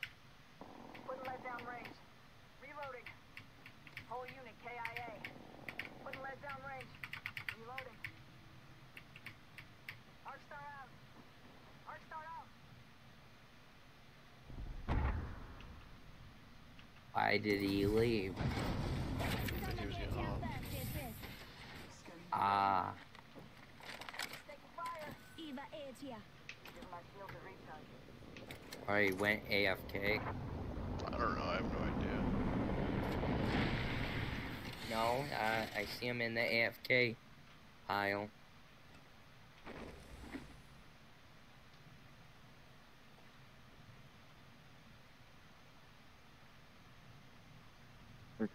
Putting lead down range. Reloading. Whole unit KIA. Putting lead down range. Reloading. Arc star out. Arc star out. Why did he leave? I think he was getting on. Ah. Taking fire. Eva aids here. Give my shield a recharge. Or he went AFK. I don't know, I have no idea. No, I see him in the AFK pile.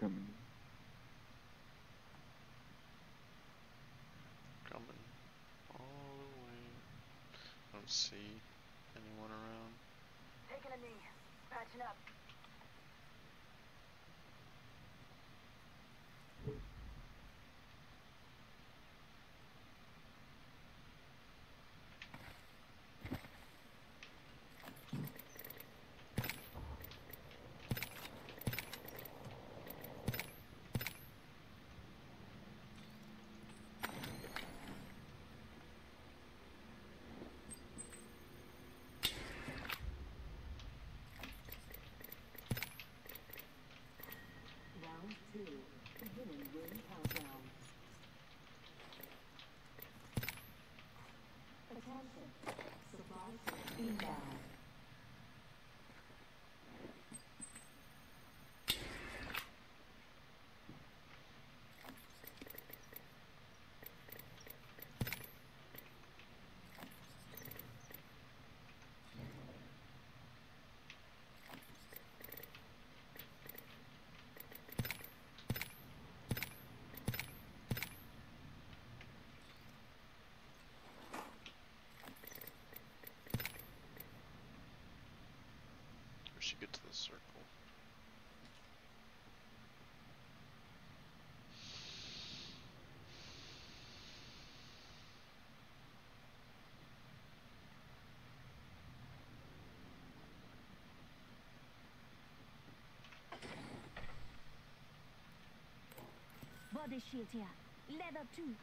coming. Coming all the way. Don't see anyone around. Taking a knee. Patching up. Round 2. Beginning ring countdown. Attention. Supply chain inbound. We should get to the circle. Body shield here. Leather too.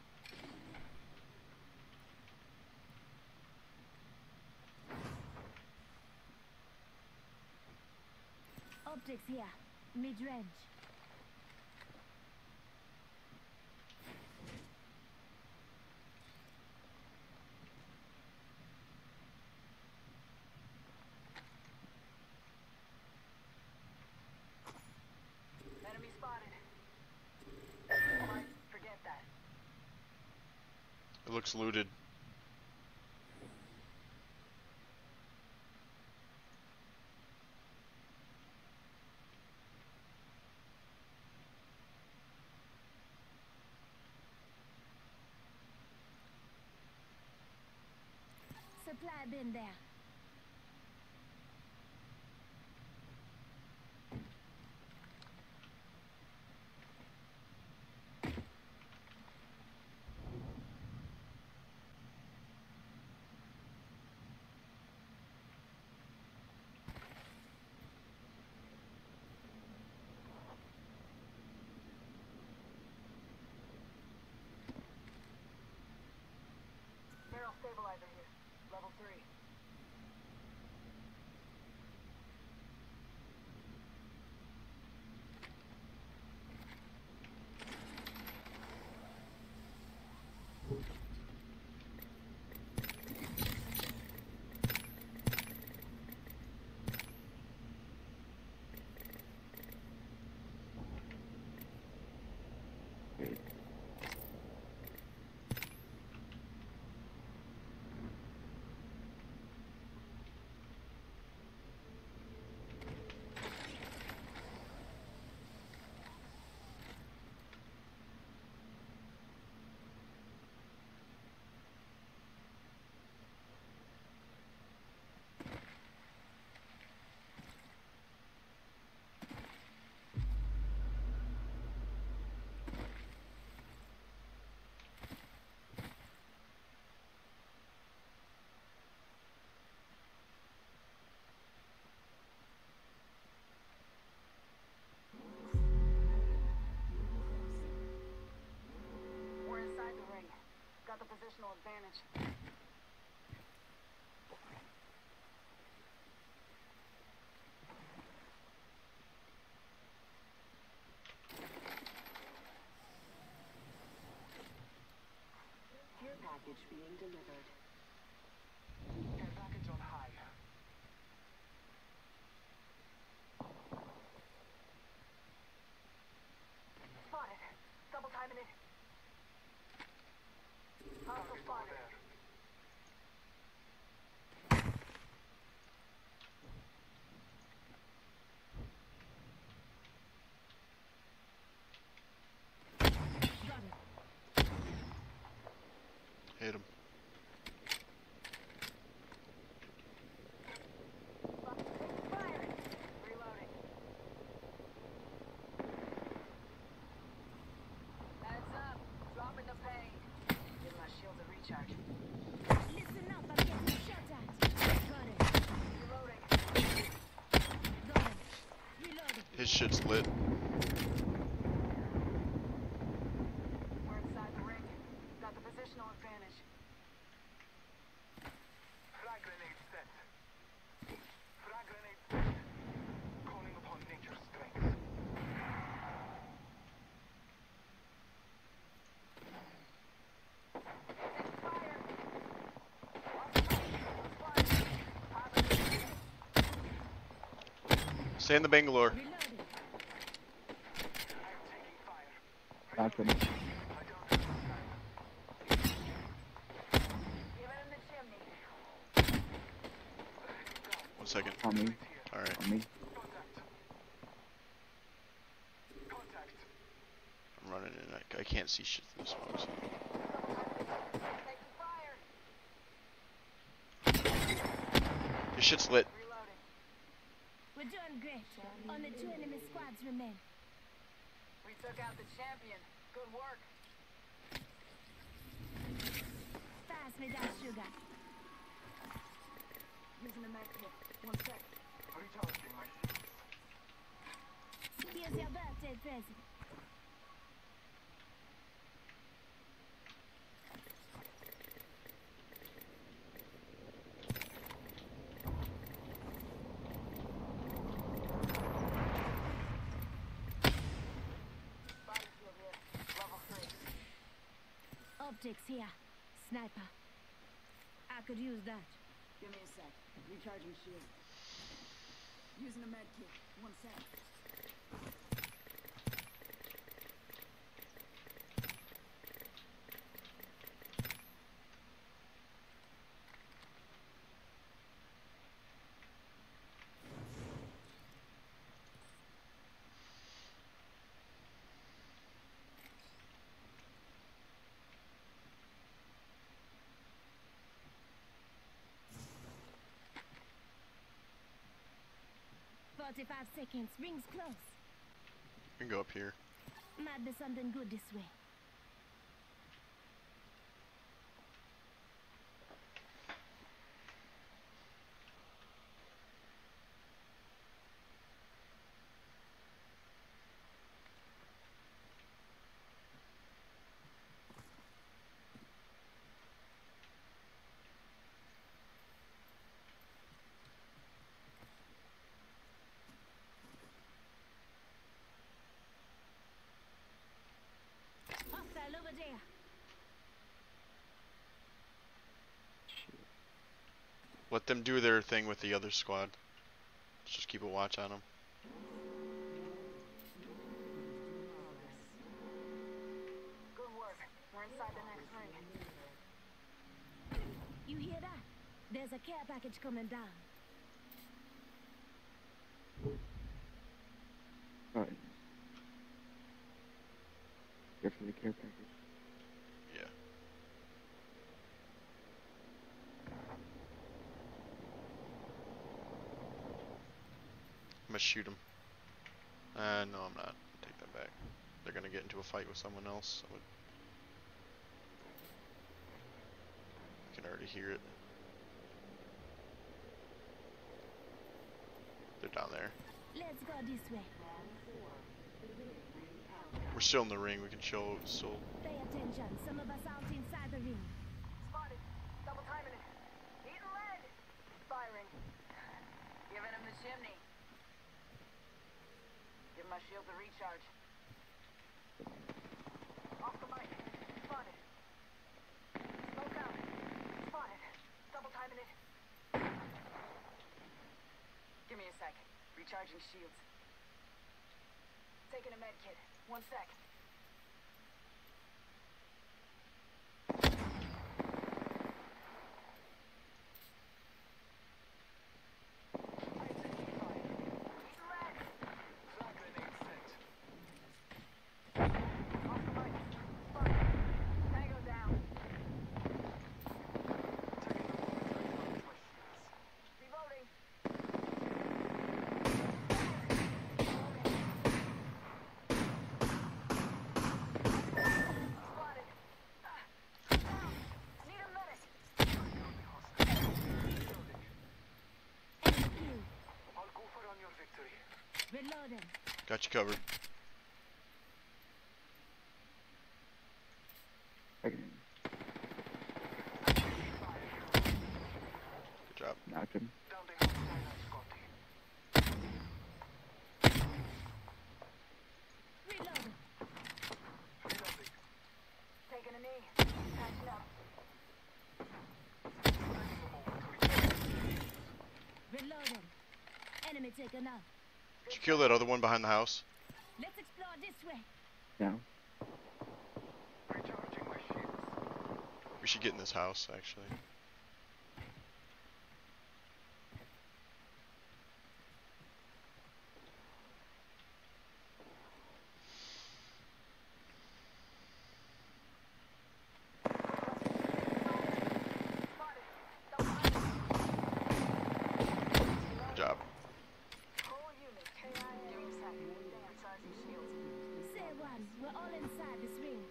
Optics here. Mid-range. Enemy spotted. Forget that. It looks looted. Supply bin there. Barrel stabilizer here. Level 3. We're inside the ring. Got the positional advantage. Care package being delivered. Care package on high. Spotted. Double timing it. Also Target over spotted. there. Stay in the Bangalore. Reloading. Knocked him. Give him the chimney. 1 second. On me. Alright. On me. I'm running in. I can't see shit through the smoke. So. This shit's lit. We're doing great. Only 2 enemy squads remain. We took out the champion. Good work. Pass me that sugar. Using a med kit. 1 sec. Recharging my Here's your birthday present. Body shield here. Level 3. Optics here. Sniper. I could use that. Give me a sec. Recharging shield. Using a med kit. 1 sec. "45 seconds. Rings close. You can go up here. Might be something good this way." Hostile over there. Let them do their thing with the other squad. Let's just keep a watch on them. Good work. We're inside the next ring. You hear that? There's a care package coming down. Alright. Here for the care package. Yeah. I'm gonna shoot him. No, I'm not. Take that back. They're gonna get into a fight with someone else. I can already hear it. They're down there. Let's go this way. We're still in the ring. We can show. So Pay attention. Some of us out inside the ring. Spotted. Double timing it. Eating lead. Firing. Giving him the chimney. Give my shield a recharge. Off the mic. Spotted. Smoke out. Spotted. Double timing it. Give me a sec. Recharging shields. Taking a med kit. 1 sec. Reloading. got you covered. Okay. Good job. Knocked him. Reloading. Taking a knee. Patching up. Reloading. Enemy taken out. Did you kill that other one behind the house? Let's explore this way. Down. Recharging my shields. We should get in this house, actually. Good job. Whole unit, KIA. Charging shields. Say one, we're all inside this ring.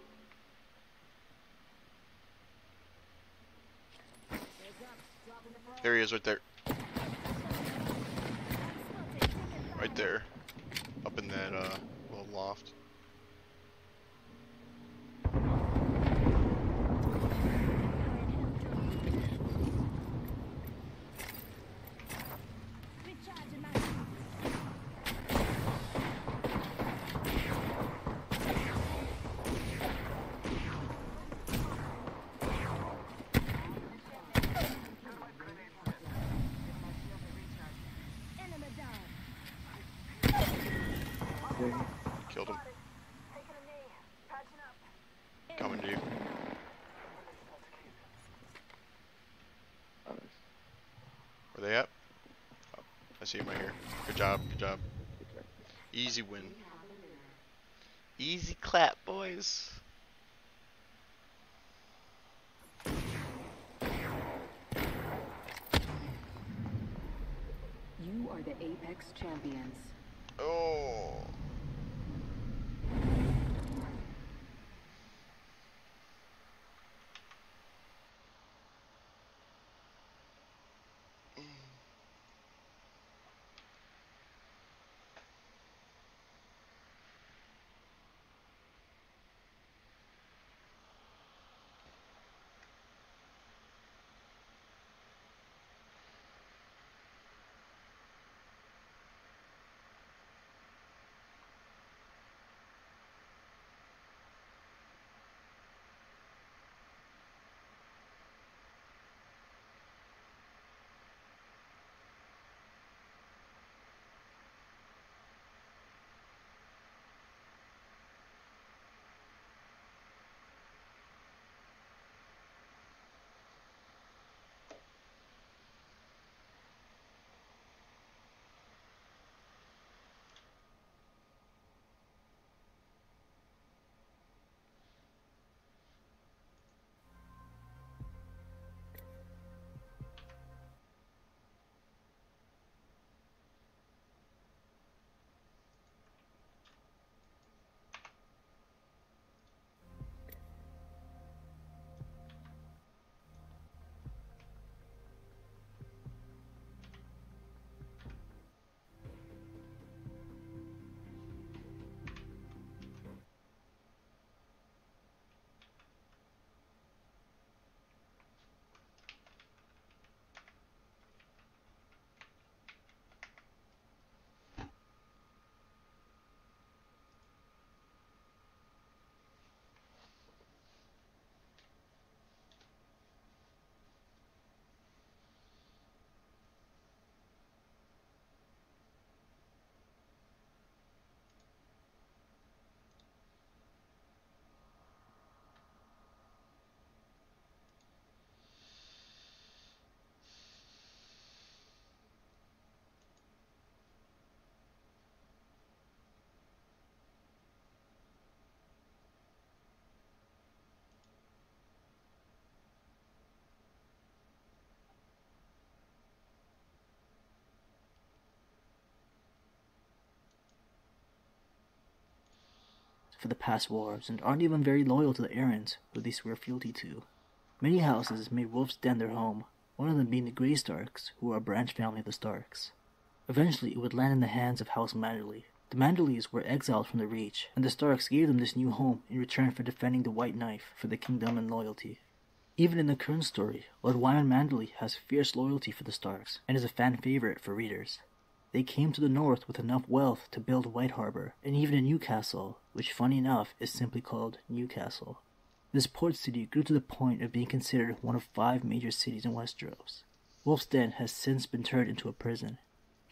There he is, right there. Right there. Up in that little loft. Recharging my enemy down. Killed him. Taking a knee. Patching up. Coming to you. Oh, nice. Where they at? Oh, I see him right here. Good job, good job. Good job. Easy win. Easy clap, boys. You are the Apex Champions. Oh. For the past wars and aren't even very loyal to the errands who they swear fealty to. Many houses made Wolf's Den their home, one of them being the Grey Starks, who are a branch family of the Starks. Eventually it would land in the hands of House Manderley. The Manderleys were exiled from the Reach, and the Starks gave them this new home in return for defending the White Knife for the kingdom and loyalty. Even in the current story, Lord Wyman Manderley has fierce loyalty for the Starks, and is a fan favorite for readers. They came to the north with enough wealth to build White Harbor, and even a Newcastle, which funny enough is simply called Newcastle. This port city grew to the point of being considered one of 5 major cities in Westeros. Wolf's Den has since been turned into a prison.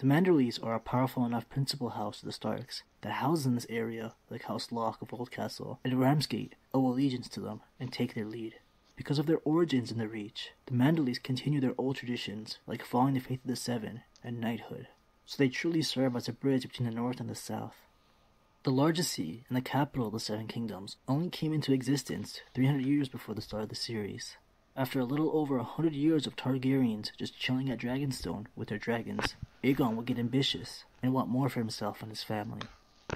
The Manderleys are a powerful enough principal house of the Starks that houses in this area, like House Locke of Oldcastle and Ramsgate, owe allegiance to them and take their lead. Because of their origins in the Reach, the Manderleys continue their old traditions, like following the Faith of the Seven and knighthood, so they truly serve as a bridge between the North and the South. The largest city and the capital of the Seven Kingdoms only came into existence 300 years before the start of the series. After a little over 100 years of Targaryens just chilling at Dragonstone with their dragons, Aegon would get ambitious and want more for himself and his family.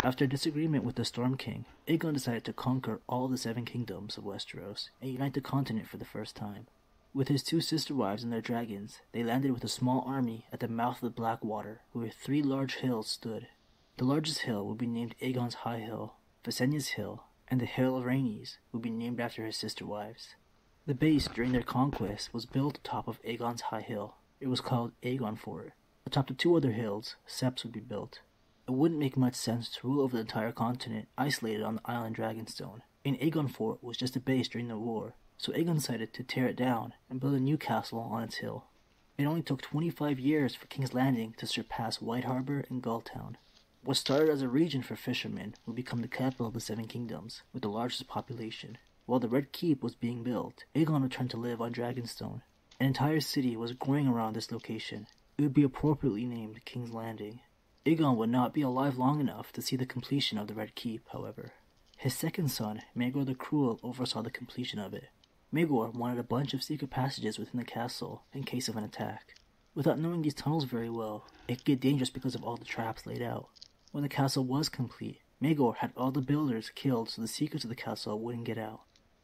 After a disagreement with the Storm King, Aegon decided to conquer all the Seven Kingdoms of Westeros and unite the continent for the first time. With his two sister wives and their dragons, they landed with a small army at the mouth of the Blackwater, where 3 large hills stood. The largest hill would be named Aegon's High Hill, Visenya's Hill, and the Hill of Rhaenys would be named after his sister wives. The base during their conquest was built atop of Aegon's High Hill. It was called Aegon Fort. Atop the 2 other hills, seps would be built. It wouldn't make much sense to rule over the entire continent isolated on the island Dragonstone, and Aegon Fort was just a base during the war, so Aegon decided to tear it down and build a new castle on its hill. It only took 25 years for King's Landing to surpass White Harbor and Gulltown. What started as a region for fishermen would become the capital of the Seven Kingdoms, with the largest population. While the Red Keep was being built, Aegon returned to live on Dragonstone. An entire city was growing around this location. It would be appropriately named King's Landing. Aegon would not be alive long enough to see the completion of the Red Keep, however. His second son, Maegor the Cruel, oversaw the completion of it. Maegor wanted a bunch of secret passages within the castle in case of an attack. Without knowing these tunnels very well, it could get dangerous because of all the traps laid out. When the castle was complete, Maegor had all the builders killed so the secrets of the castle wouldn't get out.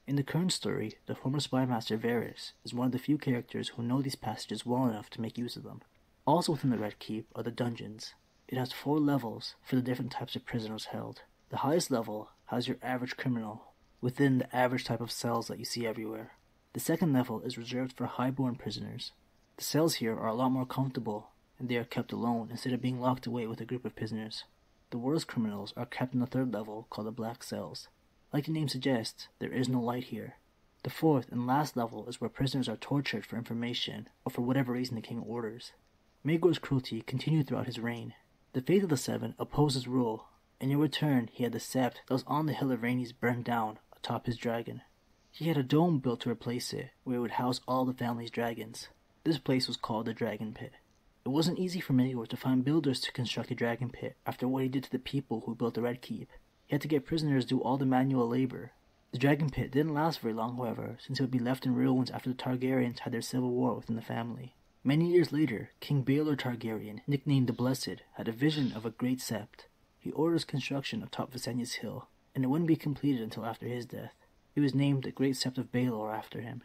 In the current story, the former spymaster Varys is one of the few characters who know these passages well enough to make use of them. Also within the Red Keep are the dungeons. It has 4 levels for the different types of prisoners held. The highest level has your average criminal, within the average type of cells that you see everywhere. The second level is reserved for highborn prisoners. The cells here are a lot more comfortable, and they are kept alone instead of being locked away with a group of prisoners. The worst criminals are kept in the third level called the Black Cells. Like the name suggests, there is no light here. The fourth and last level is where prisoners are tortured for information or for whatever reason the king orders. Maegor's cruelty continued throughout his reign. The Faith of the Seven opposed his rule, and in return he had the sept that was on the Hill of Rhaenys burned down atop his dragon. He had a dome built to replace it, where it would house all the family's dragons. This place was called the Dragon Pit. It wasn't easy for Maegor to find builders to construct a dragon pit after what he did to the people who built the Red Keep. He had to get prisoners to do all the manual labor. The dragon pit didn't last very long, however, since it would be left in ruins after the Targaryens had their civil war within the family. Many years later, King Baelor Targaryen, nicknamed the Blessed, had a vision of a great sept. He orders construction atop Visenya's Hill, and it wouldn't be completed until after his death. It was named the Great Sept of Baelor after him.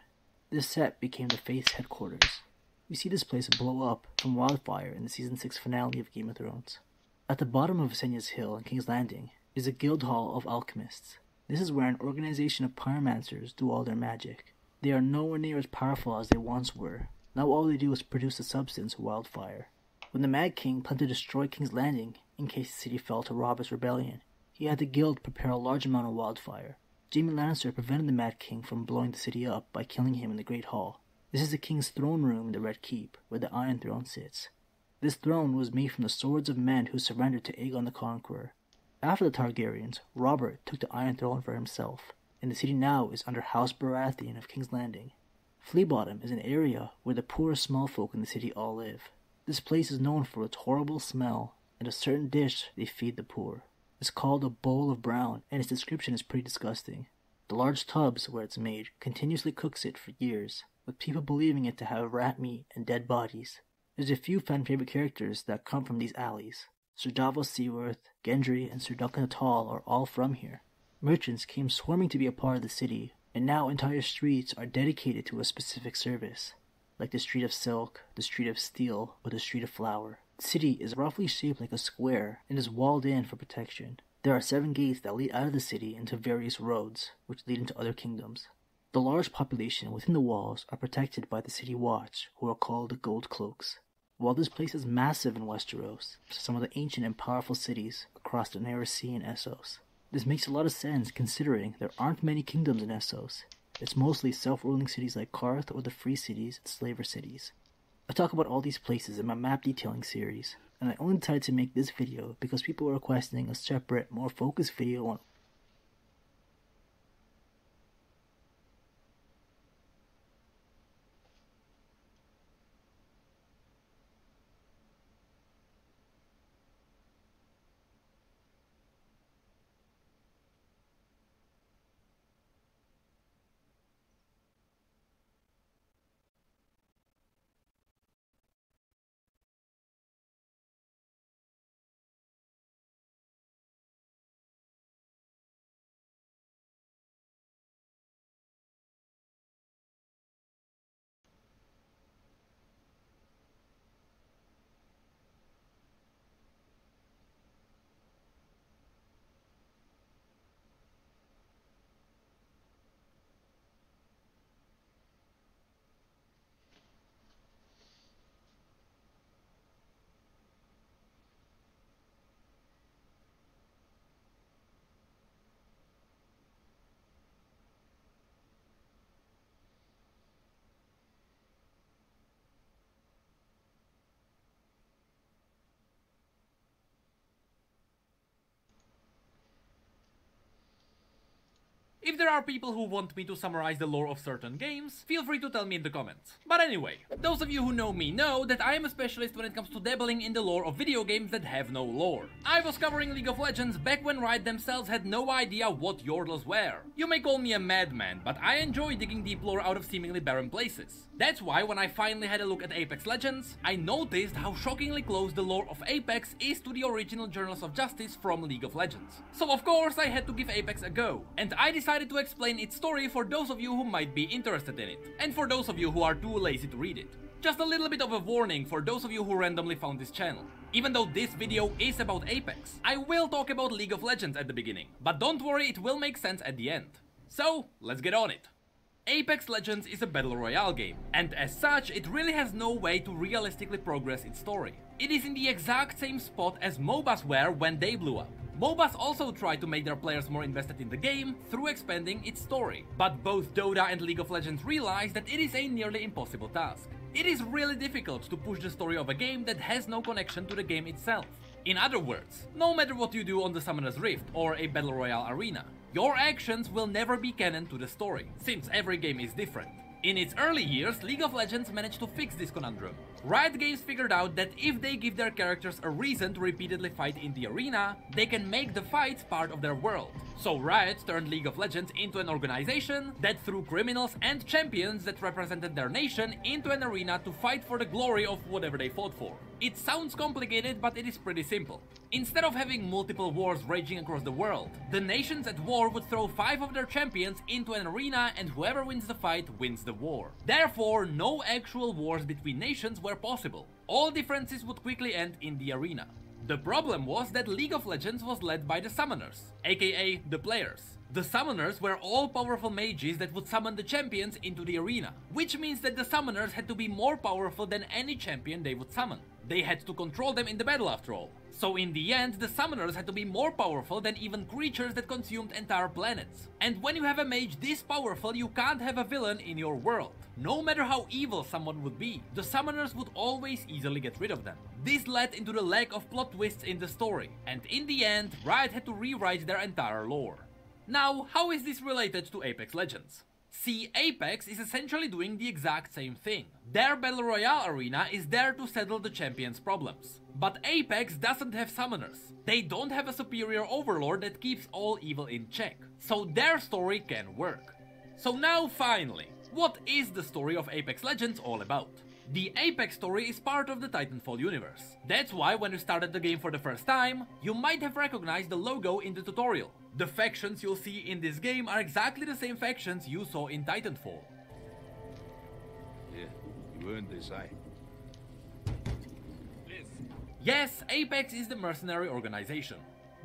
This sept became the Faith's headquarters. We see this place blow up from wildfire in the Season 6 finale of Game of Thrones. At the bottom of Visenya's Hill in King's Landing is a guild hall of alchemists. This is where an organization of pyromancers do all their magic. They are nowhere near as powerful as they once were. Now all they do is produce the substance wildfire. When the Mad King planned to destroy King's Landing in case the city fell to Robert's rebellion, he had the guild prepare a large amount of wildfire. Jaime Lannister prevented the Mad King from blowing the city up by killing him in the Great Hall. This is the king's throne room in the Red Keep, where the Iron Throne sits. This throne was made from the swords of men who surrendered to Aegon the Conqueror. After the Targaryens, Robert took the Iron Throne for himself, and the city now is under House Baratheon of King's Landing. Flea Bottom is an area where the poor small folk in the city all live. This place is known for its horrible smell and a certain dish they feed the poor. It's called a bowl of brown, and its description is pretty disgusting. The large tubs where it's made continuously cooks it for years, with people believing it to have rat meat and dead bodies. There's a few fan-favorite characters that come from these alleys. Sir Davos Seaworth, Gendry, and Sir Duncan Attal are all from here. Merchants came swarming to be a part of the city, and now entire streets are dedicated to a specific service, like the Street of Silk, the Street of Steel, or the Street of Flour. The city is roughly shaped like a square and is walled in for protection. There are 7 gates that lead out of the city into various roads, which lead into other kingdoms. The large population within the walls are protected by the City Watch, who are called the Gold Cloaks. While this place is massive in Westeros, it's some of the ancient and powerful cities across the narrow sea in Essos. This makes a lot of sense considering there aren't many kingdoms in Essos. It's mostly self-ruling cities like Qarth or the Free Cities and Slaver Cities. I talk about all these places in my map detailing series, and I only decided to make this video because people were requesting a separate, more focused video on If there are people who want me to summarize the lore of certain games, feel free to tell me in the comments. But anyway, those of you who know me know that I am a specialist when it comes to dabbling in the lore of video games that have no lore. I was covering League of Legends back when Riot themselves had no idea what yordles were. You may call me a madman, but I enjoy digging deep lore out of seemingly barren places. That's why when I finally had a look at Apex Legends, I noticed how shockingly close the lore of Apex is to the original Journals of Justice from League of Legends. So of course I had to give Apex a go, and I decided to explain its story for those of you who might be interested in it, and for those of you who are too lazy to read it. Just a little bit of a warning for those of you who randomly found this channel. Even though this video is about Apex, I will talk about League of Legends at the beginning, but don't worry, it will make sense at the end. So, let's get on it. Apex Legends is a battle royale game, and as such, it really has no way to realistically progress its story. It is in the exact same spot as MOBAs were when they blew up. MOBAs also try to make their players more invested in the game through expanding its story, but both Dota and League of Legends realize that it is a nearly impossible task. It is really difficult to push the story of a game that has no connection to the game itself. In other words, no matter what you do on the Summoner's Rift or a Battle Royale arena, your actions will never be canon to the story, since every game is different. In its early years, League of Legends managed to fix this conundrum. Riot Games figured out that if they give their characters a reason to repeatedly fight in the arena, they can make the fights part of their world. So Riot turned League of Legends into an organization that threw criminals and champions that represented their nation into an arena to fight for the glory of whatever they fought for. It sounds complicated, but it is pretty simple. Instead of having multiple wars raging across the world, the nations at war would throw 5 of their champions into an arena, and whoever wins the fight wins the war. Therefore, no actual wars between nations were possible. All differences would quickly end in the arena. The problem was that League of Legends was led by the Summoners, aka the players. The Summoners were all-powerful mages that would summon the champions into the arena, which means that the Summoners had to be more powerful than any champion they would summon. They had to control them in the battle after all. So in the end, the Summoners had to be more powerful than even creatures that consumed entire planets. And when you have a mage this powerful, you can't have a villain in your world. No matter how evil someone would be, the Summoners would always easily get rid of them. This led into the lack of plot twists in the story, and in the end, Riot had to rewrite their entire lore. Now, how is this related to Apex Legends? See, Apex is essentially doing the exact same thing. Their Battle Royale arena is there to settle the champions' problems. But Apex doesn't have summoners. They don't have a superior overlord that keeps all evil in check. So their story can work. So now finally, what is the story of Apex Legends all about? The Apex story is part of the Titanfall universe. That's why when you started the game for the first time, you might have recognized the logo in the tutorial. The factions you'll see in this game are exactly the same factions you saw in Titanfall. Yeah, you earned this, eh? Yes, Apex is the mercenary organization.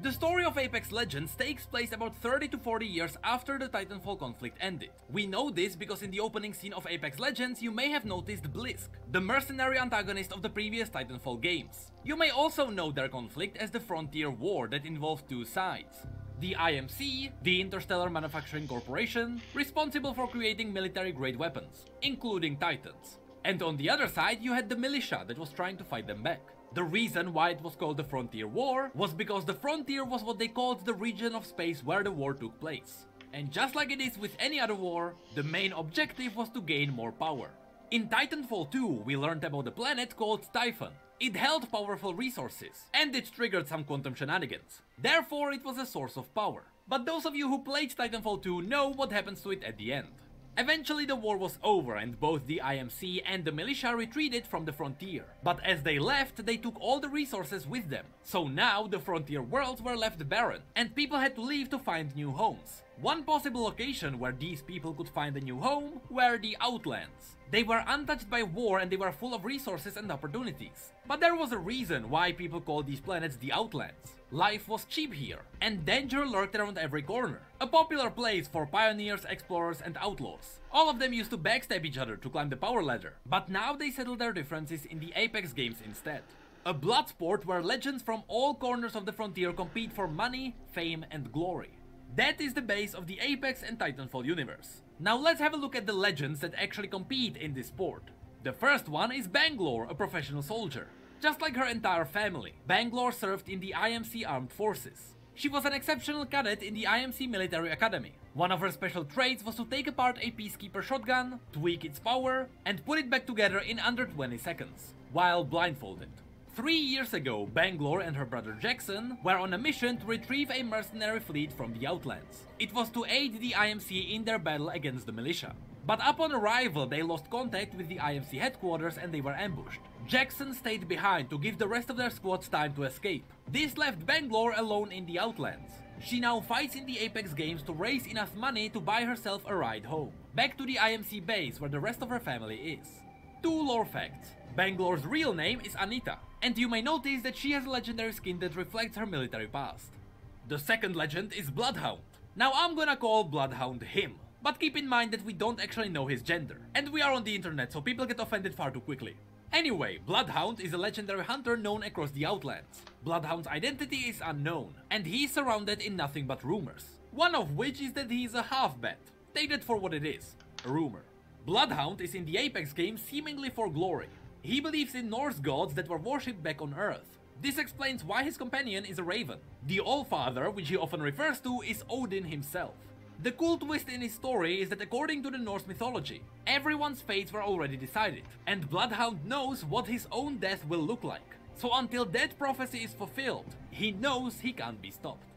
The story of Apex Legends takes place about 30 to 40 years after the Titanfall conflict ended. We know this because in the opening scene of Apex Legends you may have noticed Blisk, the mercenary antagonist of the previous Titanfall games. You may also know their conflict as the Frontier War that involved two sides. The IMC, the Interstellar Manufacturing Corporation, responsible for creating military-grade weapons, including Titans. And on the other side, you had the militia that was trying to fight them back. The reason why it was called the Frontier War was because the frontier was what they called the region of space where the war took place. And just like it is with any other war, the main objective was to gain more power. In Titanfall 2, we learned about a planet called Typhon. It held powerful resources, and it triggered some quantum shenanigans. Therefore, it was a source of power. But those of you who played Titanfall 2 know what happens to it at the end. Eventually the war was over and both the IMC and the militia retreated from the frontier. But as they left, they took all the resources with them. So now the frontier worlds were left barren, and people had to leave to find new homes. One possible location where these people could find a new home were the Outlands. They were untouched by war and they were full of resources and opportunities. But there was a reason why people called these planets the Outlands. Life was cheap here, and danger lurked around every corner. A popular place for pioneers, explorers and outlaws. All of them used to backstab each other to climb the power ladder, but now they settled their differences in the Apex games instead. A blood sport where legends from all corners of the frontier compete for money, fame and glory. That is the base of the Apex and Titanfall universe. Now let's have a look at the legends that actually compete in this sport. The first one is Bangalore, a professional soldier. Just like her entire family, Bangalore served in the IMC Armed Forces. She was an exceptional cadet in the IMC Military Academy. One of her special traits was to take apart a Peacekeeper shotgun, tweak its power, and put it back together in under 20 seconds, while blindfolded. 3 years ago, Bangalore and her brother Jackson were on a mission to retrieve a mercenary fleet from the Outlands. It was to aid the IMC in their battle against the militia. But upon arrival, they lost contact with the IMC headquarters and they were ambushed. Jackson stayed behind to give the rest of their squads time to escape. This left Bangalore alone in the Outlands. She now fights in the Apex games to raise enough money to buy herself a ride home, back to the IMC base where the rest of her family is. 2 lore facts. Bangalore's real name is Anita, and you may notice that she has a legendary skin that reflects her military past. The second legend is Bloodhound. Now I'm gonna call Bloodhound him, but keep in mind that we don't actually know his gender, and we are on the internet so people get offended far too quickly. Anyway, Bloodhound is a legendary hunter known across the Outlands. Bloodhound's identity is unknown, and he is surrounded in nothing but rumors. One of which is that he is a half-bat. Take that for what it is, a rumor. Bloodhound is in the Apex game seemingly for glory. He believes in Norse gods that were worshipped back on Earth. This explains why his companion is a raven. The Allfather, which he often refers to, is Odin himself. The cool twist in his story is that according to the Norse mythology, everyone's fates were already decided, and Bloodhound knows what his own death will look like. So until that prophecy is fulfilled, he knows he can't be stopped.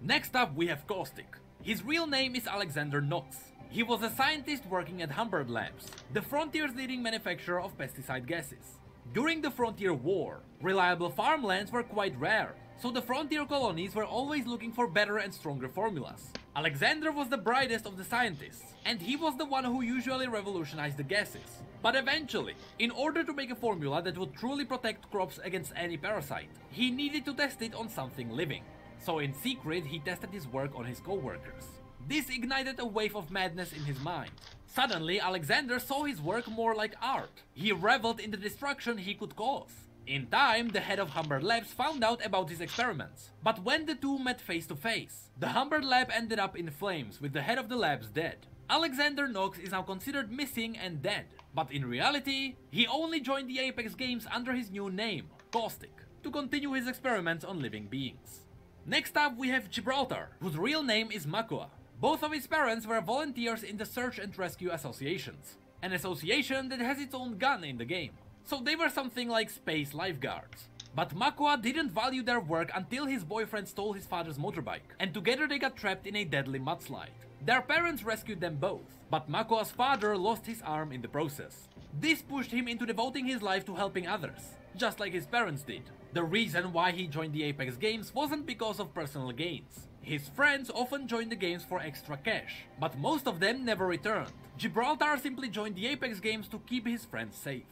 Next up we have Caustic. His real name is Alexander Knox. He was a scientist working at Humbert Labs, the Frontier's leading manufacturer of pesticide gases. During the Frontier War, reliable farmlands were quite rare, so the Frontier colonies were always looking for better and stronger formulas. Alexander was the brightest of the scientists, and he was the one who usually revolutionized the gases. But eventually, in order to make a formula that would truly protect crops against any parasite, he needed to test it on something living. So in secret, he tested his work on his co-workers. This ignited a wave of madness in his mind. Suddenly, Alexander saw his work more like art. He reveled in the destruction he could cause. In time, the head of Humbert Labs found out about his experiments. But when the two met face to face, the Humbert Lab ended up in flames with the head of the labs dead. Alexander Knox is now considered missing and dead. But in reality, he only joined the Apex games under his new name, Caustic, to continue his experiments on living beings. Next up we have Gibraltar, whose real name is Makua. Both of his parents were volunteers in the Search and Rescue Associations, an association that has its own gun in the game. So they were something like space lifeguards. But Makua didn't value their work until his boyfriend stole his father's motorbike, and together they got trapped in a deadly mudslide. Their parents rescued them both, but Makua's father lost his arm in the process. This pushed him into devoting his life to helping others, just like his parents did. The reason why he joined the Apex games wasn't because of personal gains. His friends often joined the games for extra cash, but most of them never returned. Gibraltar simply joined the Apex games to keep his friends safe.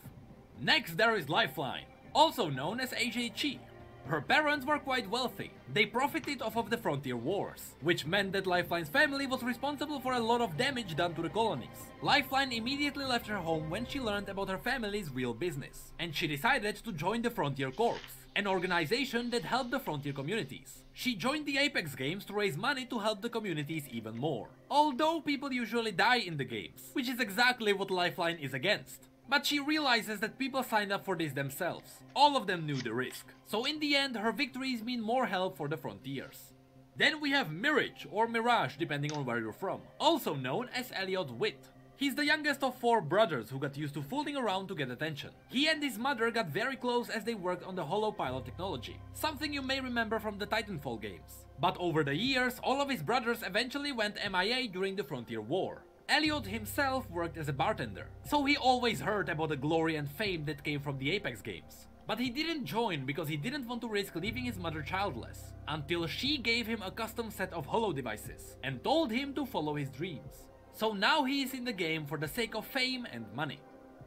Next there is Lifeline, also known as AJ Chi. Her parents were quite wealthy. They profited off of the Frontier Wars, which meant that Lifeline's family was responsible for a lot of damage done to the colonies. Lifeline immediately left her home when she learned about her family's real business, and she decided to join the Frontier Corps, an organization that helped the Frontier communities. She joined the Apex games to raise money to help the communities even more. Although people usually die in the games, which is exactly what Lifeline is against. But she realizes that people signed up for this themselves. All of them knew the risk. So in the end, her victories mean more help for the Frontiers. Then we have Mirage, or Mirage depending on where you're from, also known as Elliot Witt. He's the youngest of 4 brothers who got used to fooling around to get attention. He and his mother got very close as they worked on the holopilot technology, something you may remember from the Titanfall games. But over the years, all of his brothers eventually went MIA during the Frontier War. Elliot himself worked as a bartender, so he always heard about the glory and fame that came from the Apex games. But he didn't join because he didn't want to risk leaving his mother childless, until she gave him a custom set of holo devices and told him to follow his dreams. So now he is in the game for the sake of fame and money.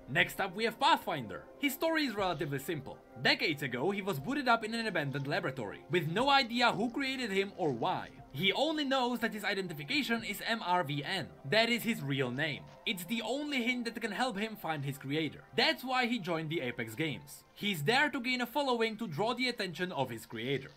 Next up we have Pathfinder. His story is relatively simple. Decades ago he was booted up in an abandoned laboratory, with no idea who created him or why. He only knows that his identification is MRVN. That is his real name. It's the only hint that can help him find his creator. That's why he joined the Apex games. He's there to gain a following to draw the attention of his creator.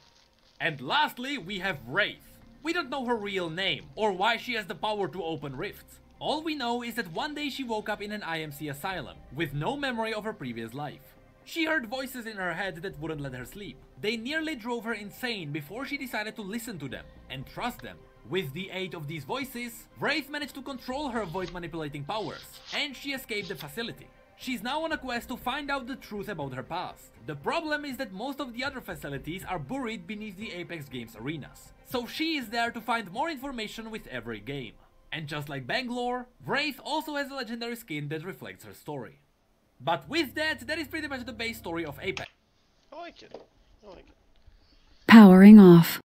And lastly we have Wraith. We don't know her real name, or why she has the power to open rifts. All we know is that one day she woke up in an IMC asylum, with no memory of her previous life. She heard voices in her head that wouldn't let her sleep. They nearly drove her insane before she decided to listen to them, and trust them. With the aid of these voices, Wraith managed to control her void manipulating powers, and she escaped the facility. She's now on a quest to find out the truth about her past. The problem is that most of the other facilities are buried beneath the Apex Games arenas, so she is there to find more information with every game. And just like Bangalore, Wraith also has a legendary skin that reflects her story. But with that is pretty much the base story of Apex. I like it. I like it. Powering off.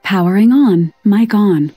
Powering on. Mic on.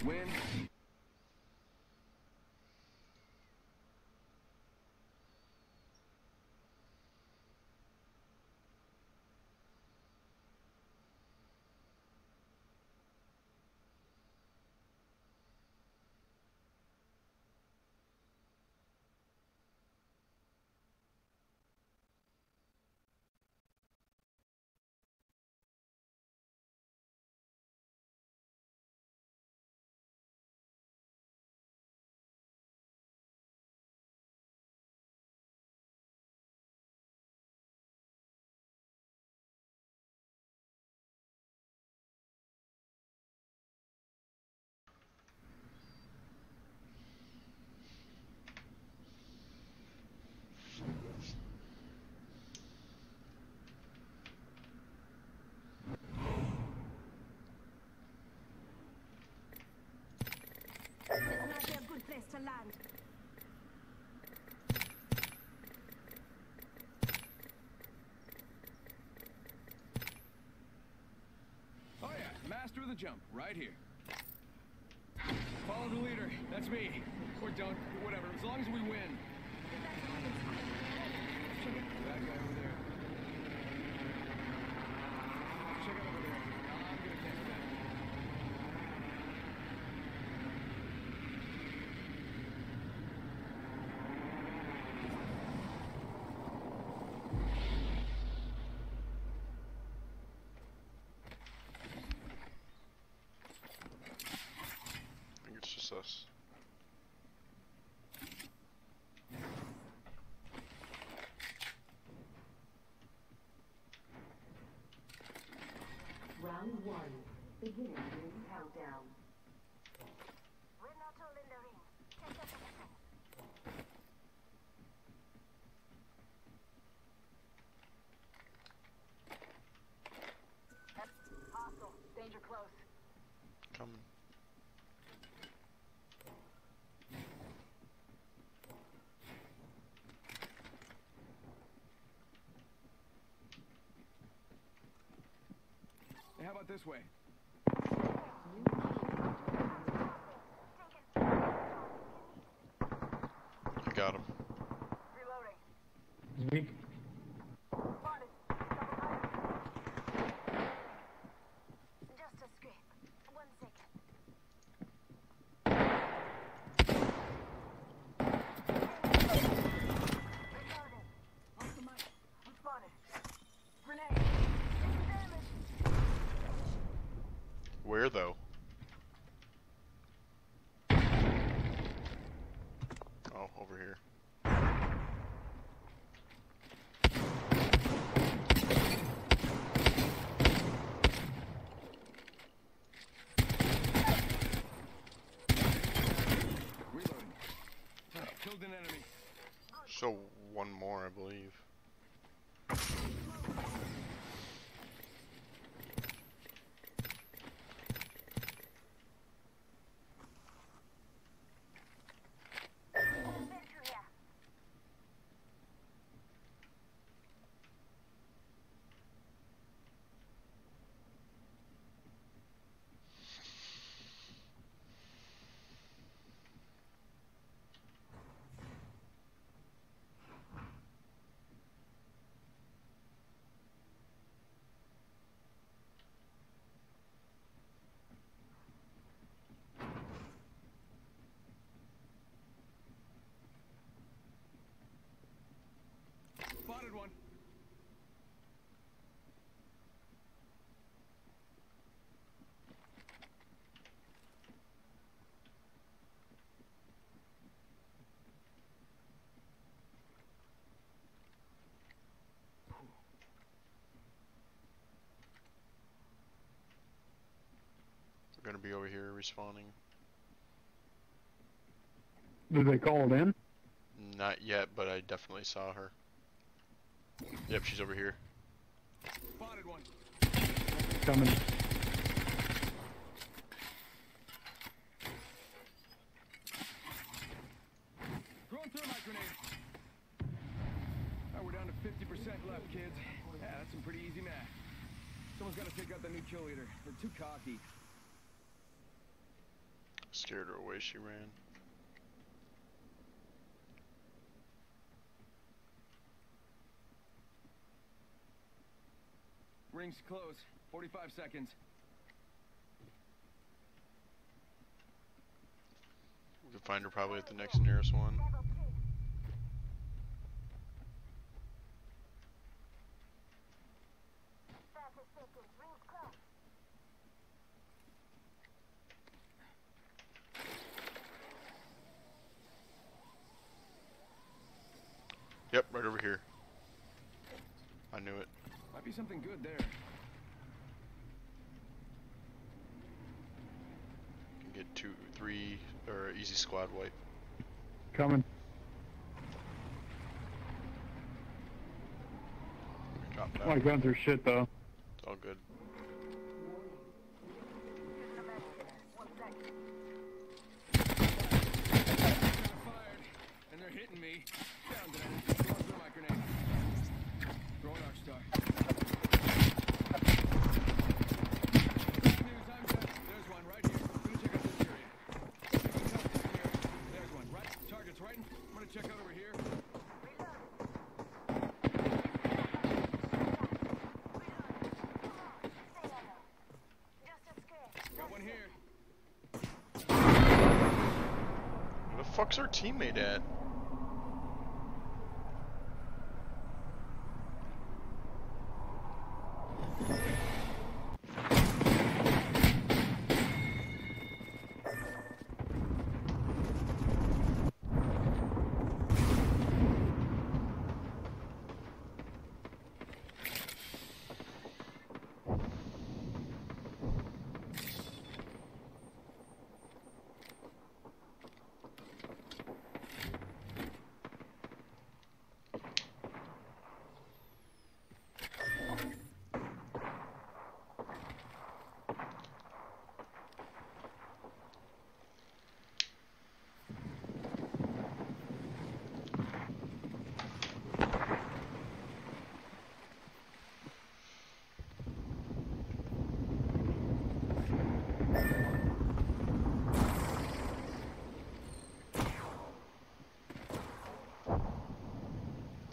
Win. This might be a good place to land. Oh yeah, master of the jump, right here. Follow the leader. That's me. Or don't. Whatever. As long as we win. That guy over there. Check out over there. I'm gonna catch that. I think it's just us. Round one. Beginning ring countdown. We're not all in the ring. Take your position. Hostile. Danger close. Coming. out this way. I got him. Weak. Just a scrape. 1 second. Off the mic. I'm spotted. Grenade. Taking damage. Where though? Oh, over here. Reloading. Killed an enemy. So one more, I believe. Spotted one. They're gonna be over here respawning. Did they call it in? Not yet, but I definitely saw her. Yep, she's over here. Spotted one. Coming. Throwing through my grenade. Alright, we're down to 50% left, kids. Yeah, that's some pretty easy math. Someone's got to take out the new kill leader. They're too cocky. Scared her away, she ran. Ring's close. 45 seconds. We can find her probably at the next nearest one. Yep, right over here. I knew it. Might be something good there. Can get 2, 3, or easy squad wipe. Coming. Drop down. My guns are shit though. It's all good. Fired, and they're hitting me. Down there. Throwing through my grenade. Throwing Arc Star. There's one right here. I'm gonna check out this area. There's one. Right. Target's right. I'm gonna check out over here. Got one here. Where the fuck's our teammate at?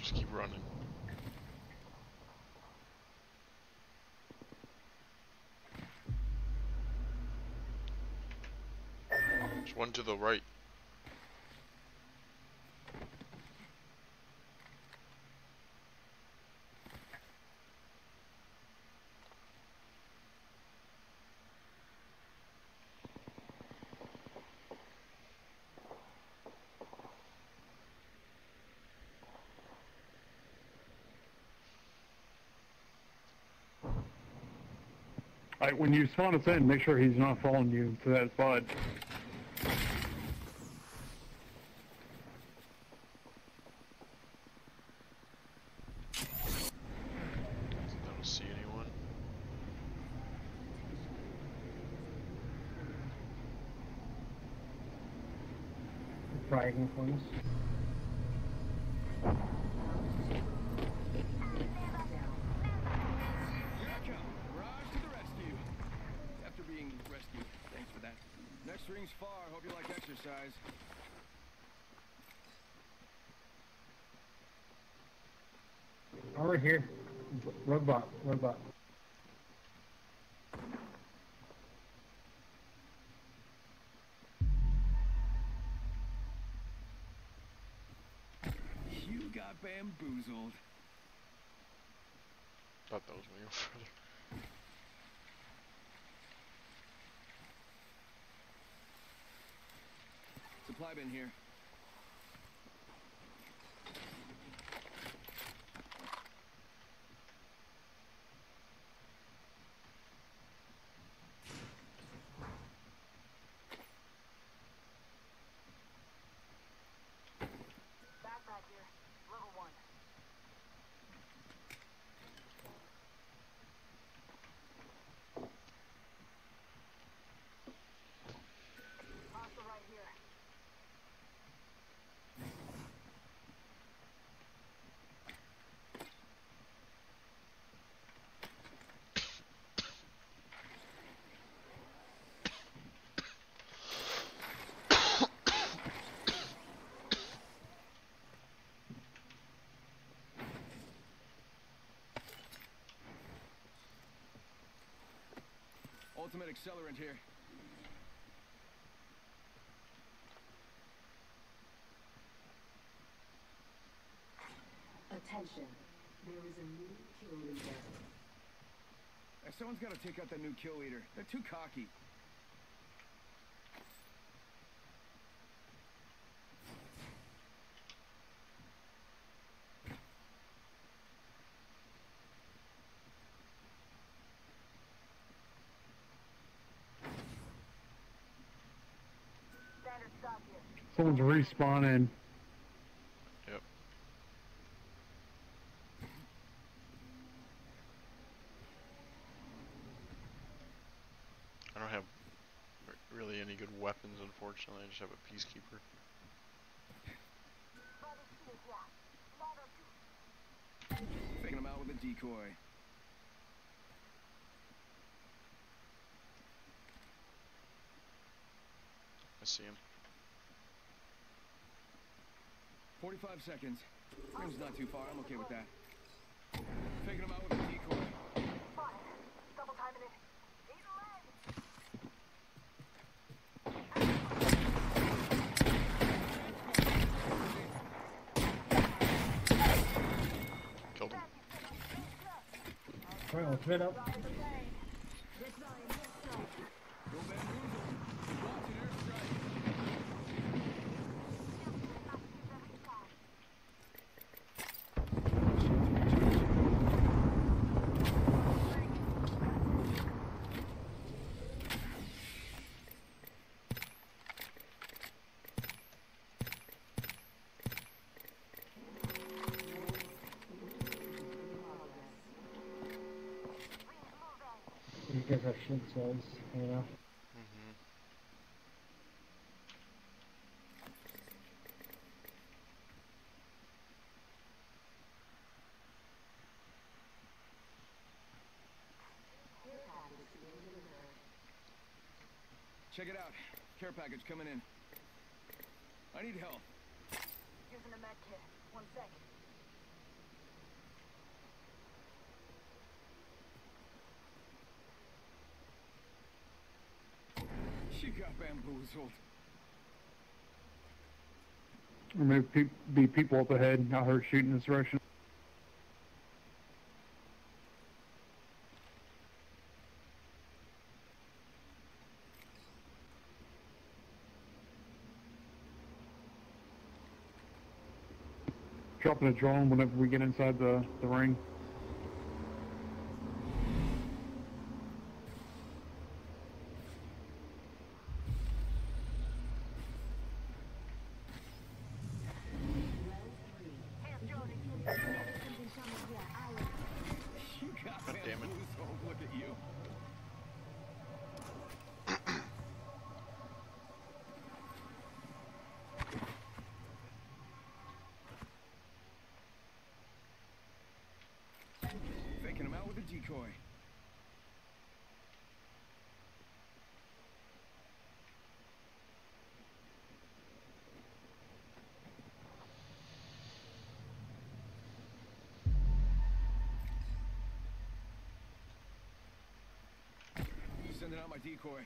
Just keep running. There's one to the right. Alright, when you spawn us in, make sure he's not following you to that spot. I don't see anyone. Dragon points. Next ring's far. Hope you like exercise. Over here. Robot. You got bamboozled. Thought that was me further. Supply bin here. Backpack here. Level 1. Hostile right here. Ultimate accelerant here. Attention. There is a new kill leader. Someone's got to take out that new kill leader. They're too cocky. Standard stock here. Someone's respawning. Yep. I don't have really any good weapons, unfortunately. I just have a peacekeeper. Faking them out with a decoy. I see him. 45 seconds. Ring's not too far. I'm okay with that. Faking them out with a decoy. Double timing it. Killed him. Alright, let's hit up. You guys have shit cells, you know? Check it out. Care package coming in. I need help. Using a med kit. 1 second. bamboozled. Or maybe be people up ahead. I heard shooting this direction. Dropping a drone whenever we get inside the ring. God damn it. Look at you. Faking him out with a decoy. Sending out my decoy.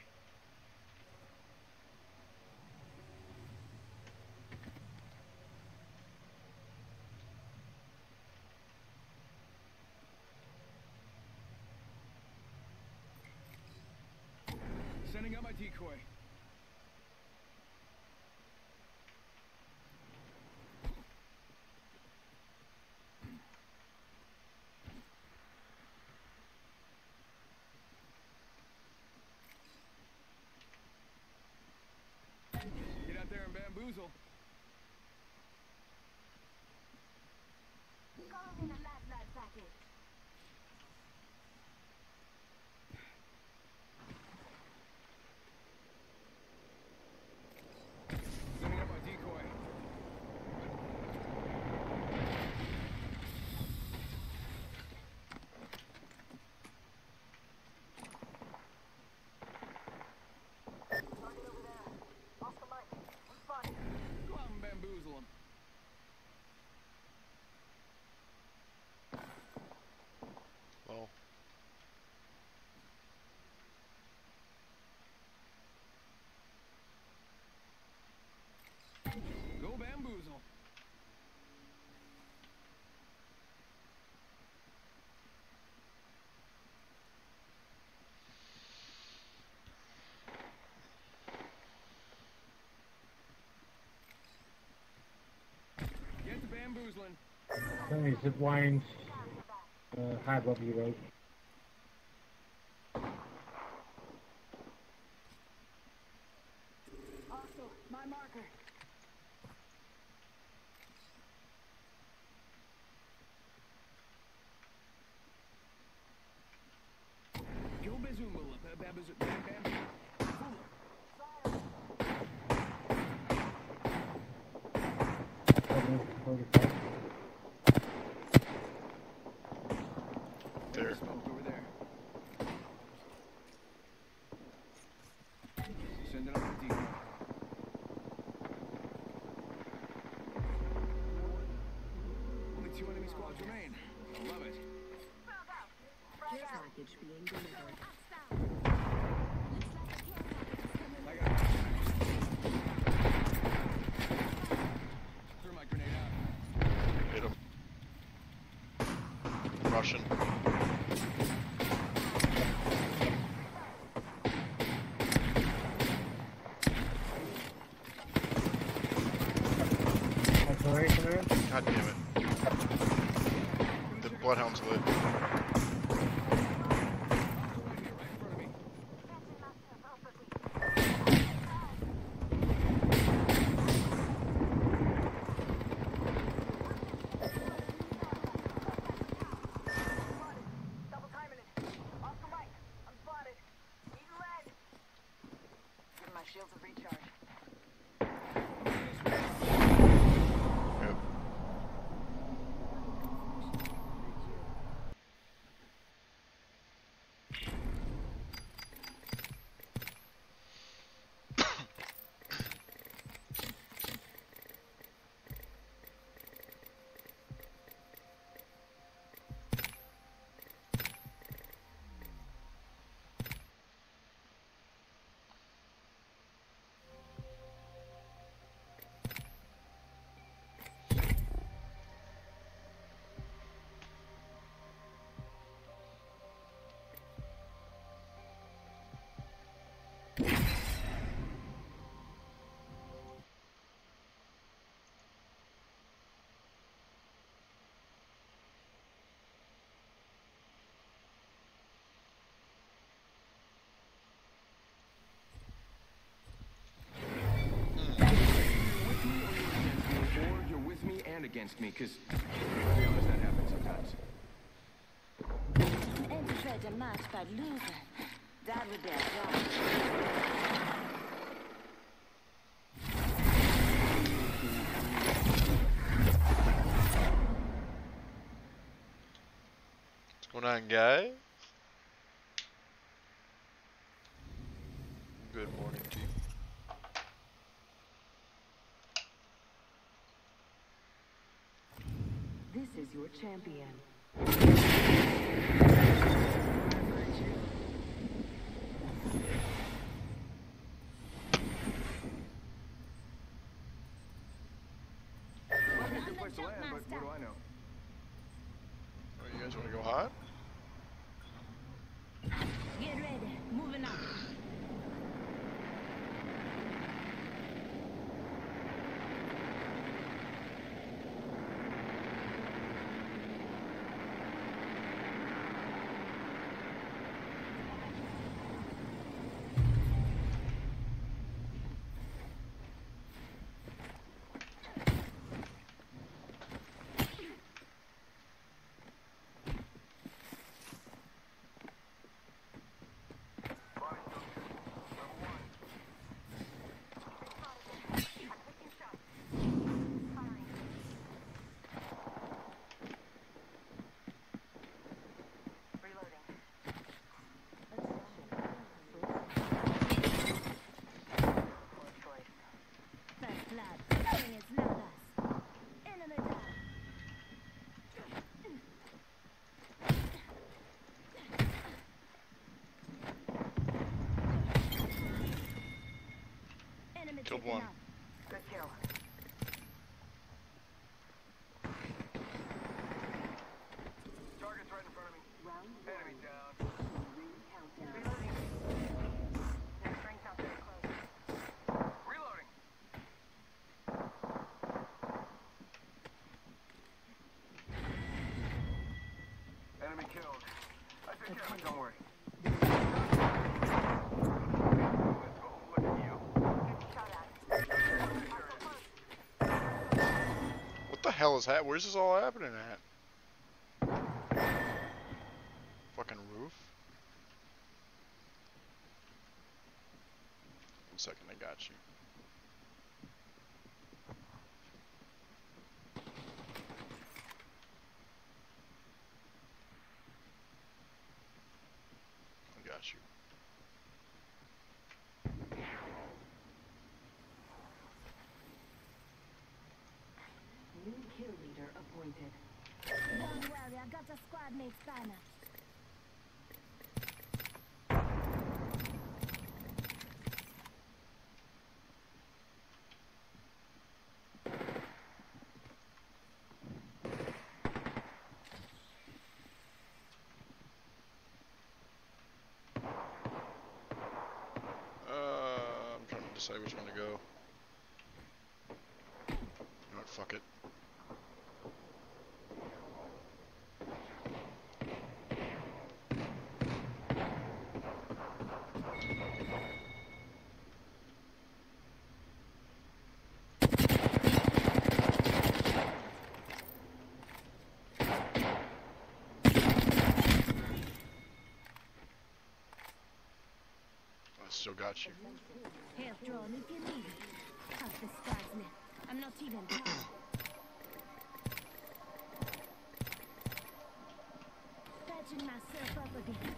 Sending out my decoy. Get out there and bamboozle. Calling in a lifeline package. Sending out my decoy. Go out and bamboozle him. Well, Go bamboozle. Get to bamboozling. Tony, zip lines high above you, right? Also, my marker. Go bazoomle. Bamboozle. there. Smoke over there. Sending up the decoy. Only 2 enemy squads remain. I love it. Care package being delivered. I got it. Threw my grenade out. Hit him. Russian. God damn it. The Bloodhound's lit. My shields have recharged. against me, because I realize that happens sometimes. And to try to match by losing. That would be a job. What's going on, guys? Good morning to you. This is your champion. It's a good place to land, but what do I know? Oh, you guys want to go hot? Get ready. Moving on. Killed one. Good kill. Target's right in front of me. Enemy down. Reloading. Next ring's not very close. Reloading. Enemy killed. I took care of it, don't worry. Look at you. What the hell is that? Where's this all happening at? Fucking roof? 1 second, I got you. I got you. New kill leader appointed. Don't worry, I got a squad mate's banner. I'm trying to decide which one to go. You know what, fuck it. I still got you. Help drone if you need it. Half the squad's left. I'm not even tired. Patching myself up again.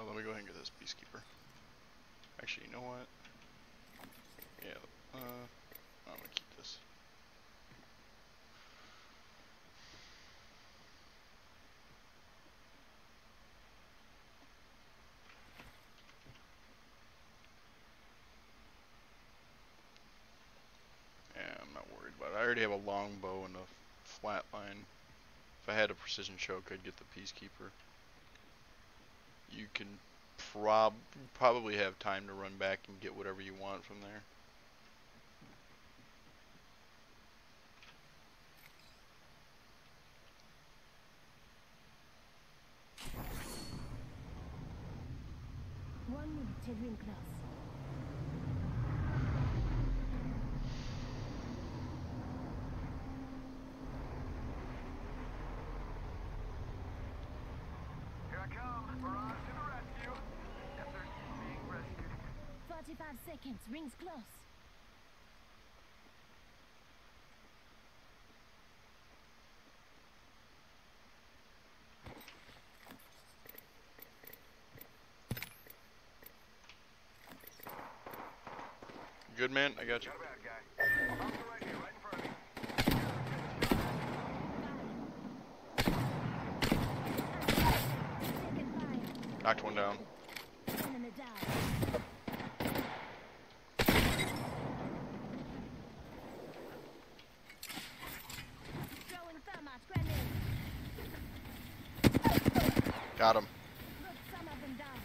Let me go ahead and get this Peacekeeper. Actually, you know what? Yeah, I'm gonna keep this. Yeah, I'm not worried about it. I already have a longbow and a flatline. If I had a precision choke, I'd get the Peacekeeper. You can probably have time to run back and get whatever you want from there. Don't move till ring close. Here I come. Barrage to the rescue. F-13 being rescued. 45 seconds. Rings close. Good man, I got you. Got a bad guy. Officer right here, right in front of me. Knocked one down. Enemy down. Throwing thermite grenade. Got him. Knock some of them down.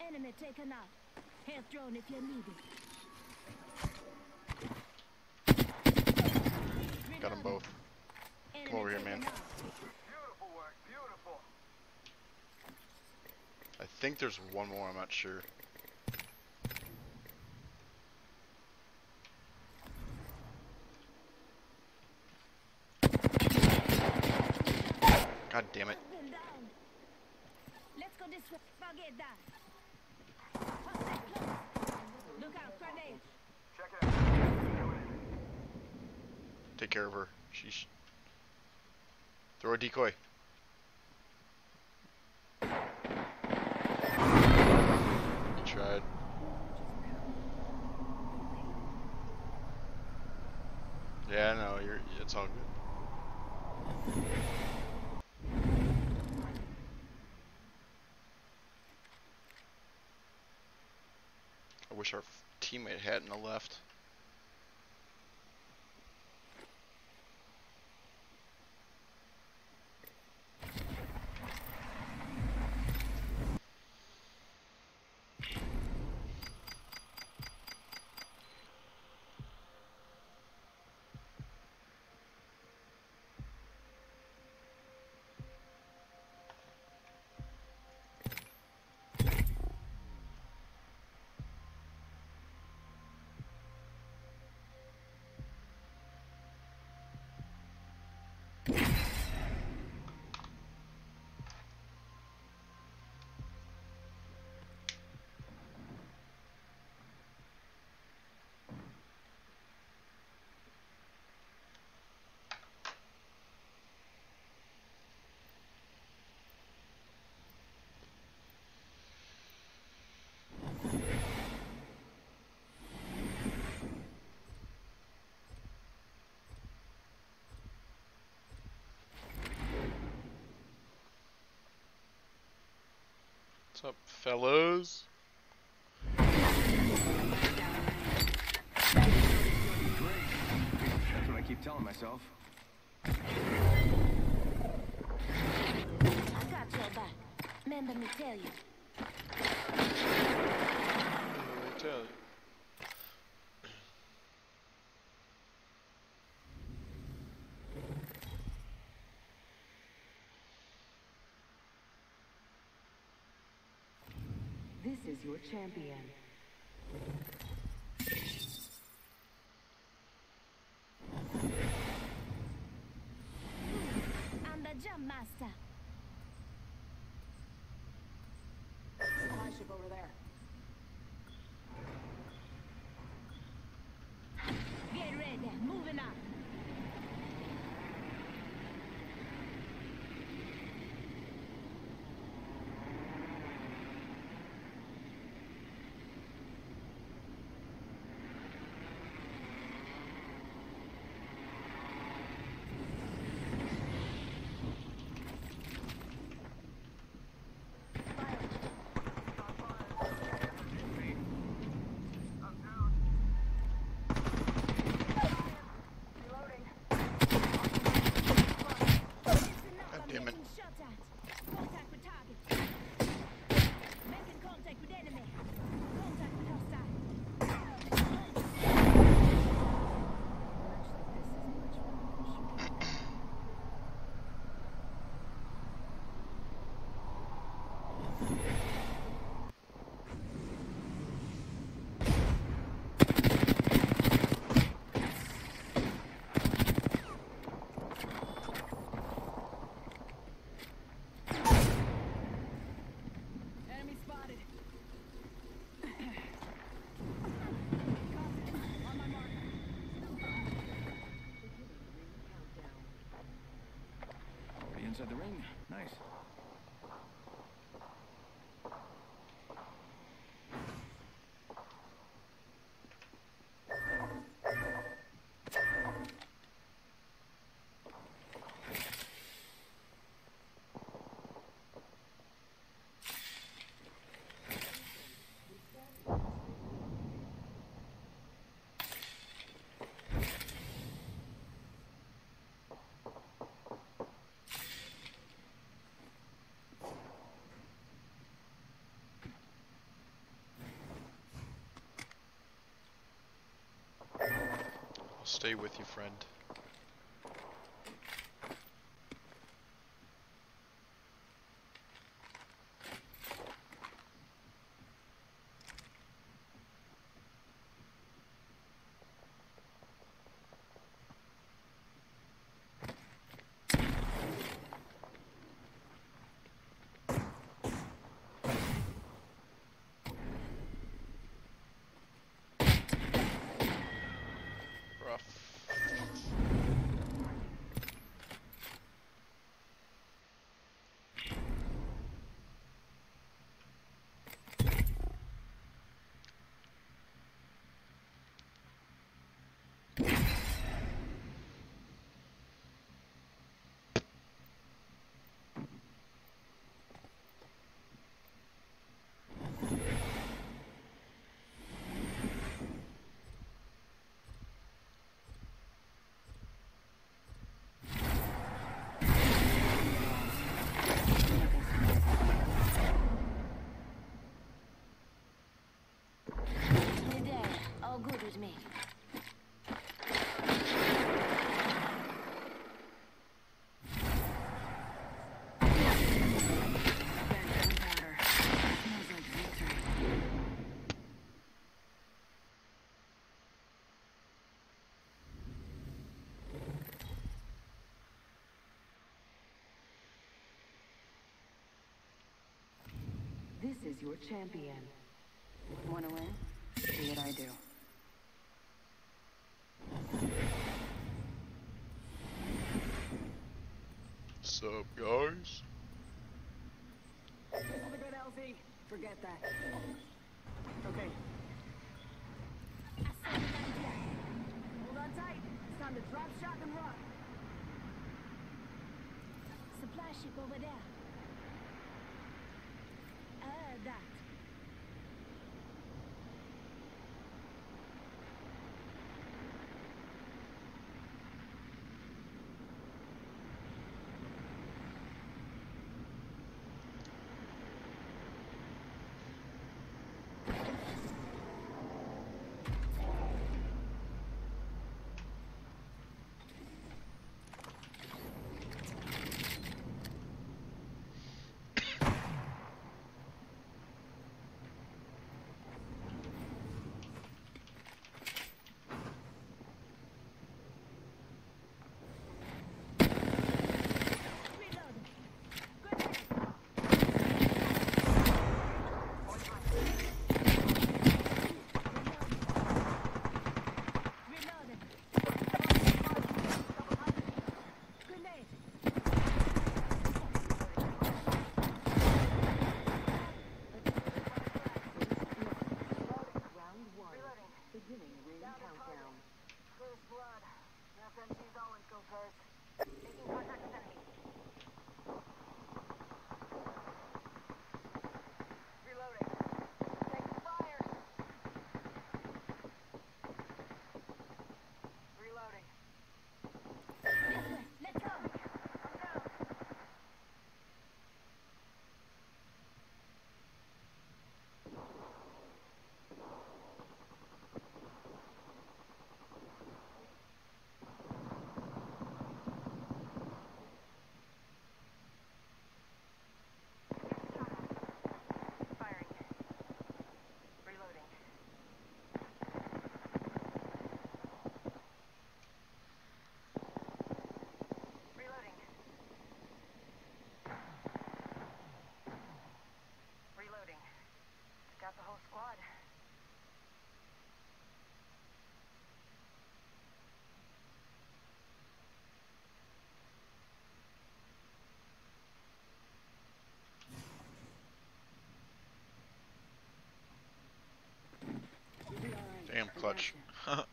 Enemy taken out. Health drone if you need it. Got them both. Come over here, man. Beautiful work, beautiful. I think there's one more, I'm not sure. God damn it. Let's go this way. Forget that. Look out, grenade. Check it out. Take care of her. Sheesh. Throw a decoy. You tried. Yeah, no, it's all good. I wish our teammate hadn't left. What's up, fellas? Great. That's what I keep telling myself. I got your back. Remember me tell you. Tell you. This is your champion. I'm the jump master. Supply ship over there. Get ready. Moving up. inside the ring. Nice. I'll stay with you, friend. Good with me. This is your champion. Wanna win? See what I do. What's up, guys? All the good, LZ. Forget that. Okay. Hold on tight. It's time to drop shot and run. Supply ship over there. That. clutch. All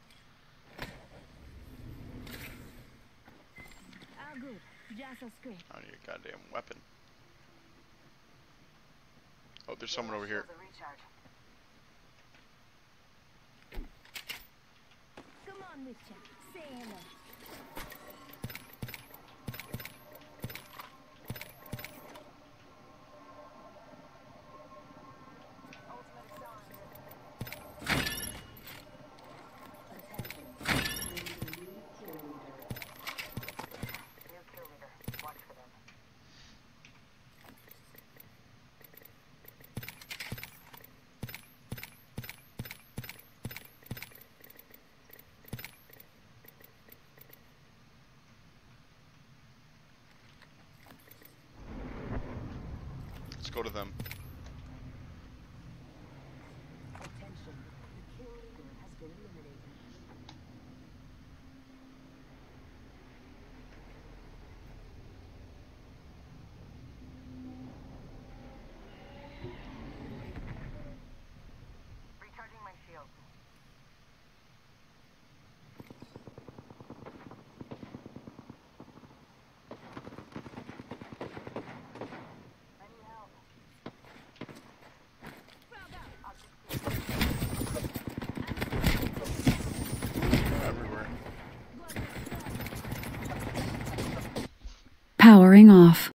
good. Just a script. I need a goddamn weapon. Oh, there's someone over here. Come on, Witcher. Say hello. Let's go to them. Attention. The kill leader has been eliminated. Recharging my shield. Powering off.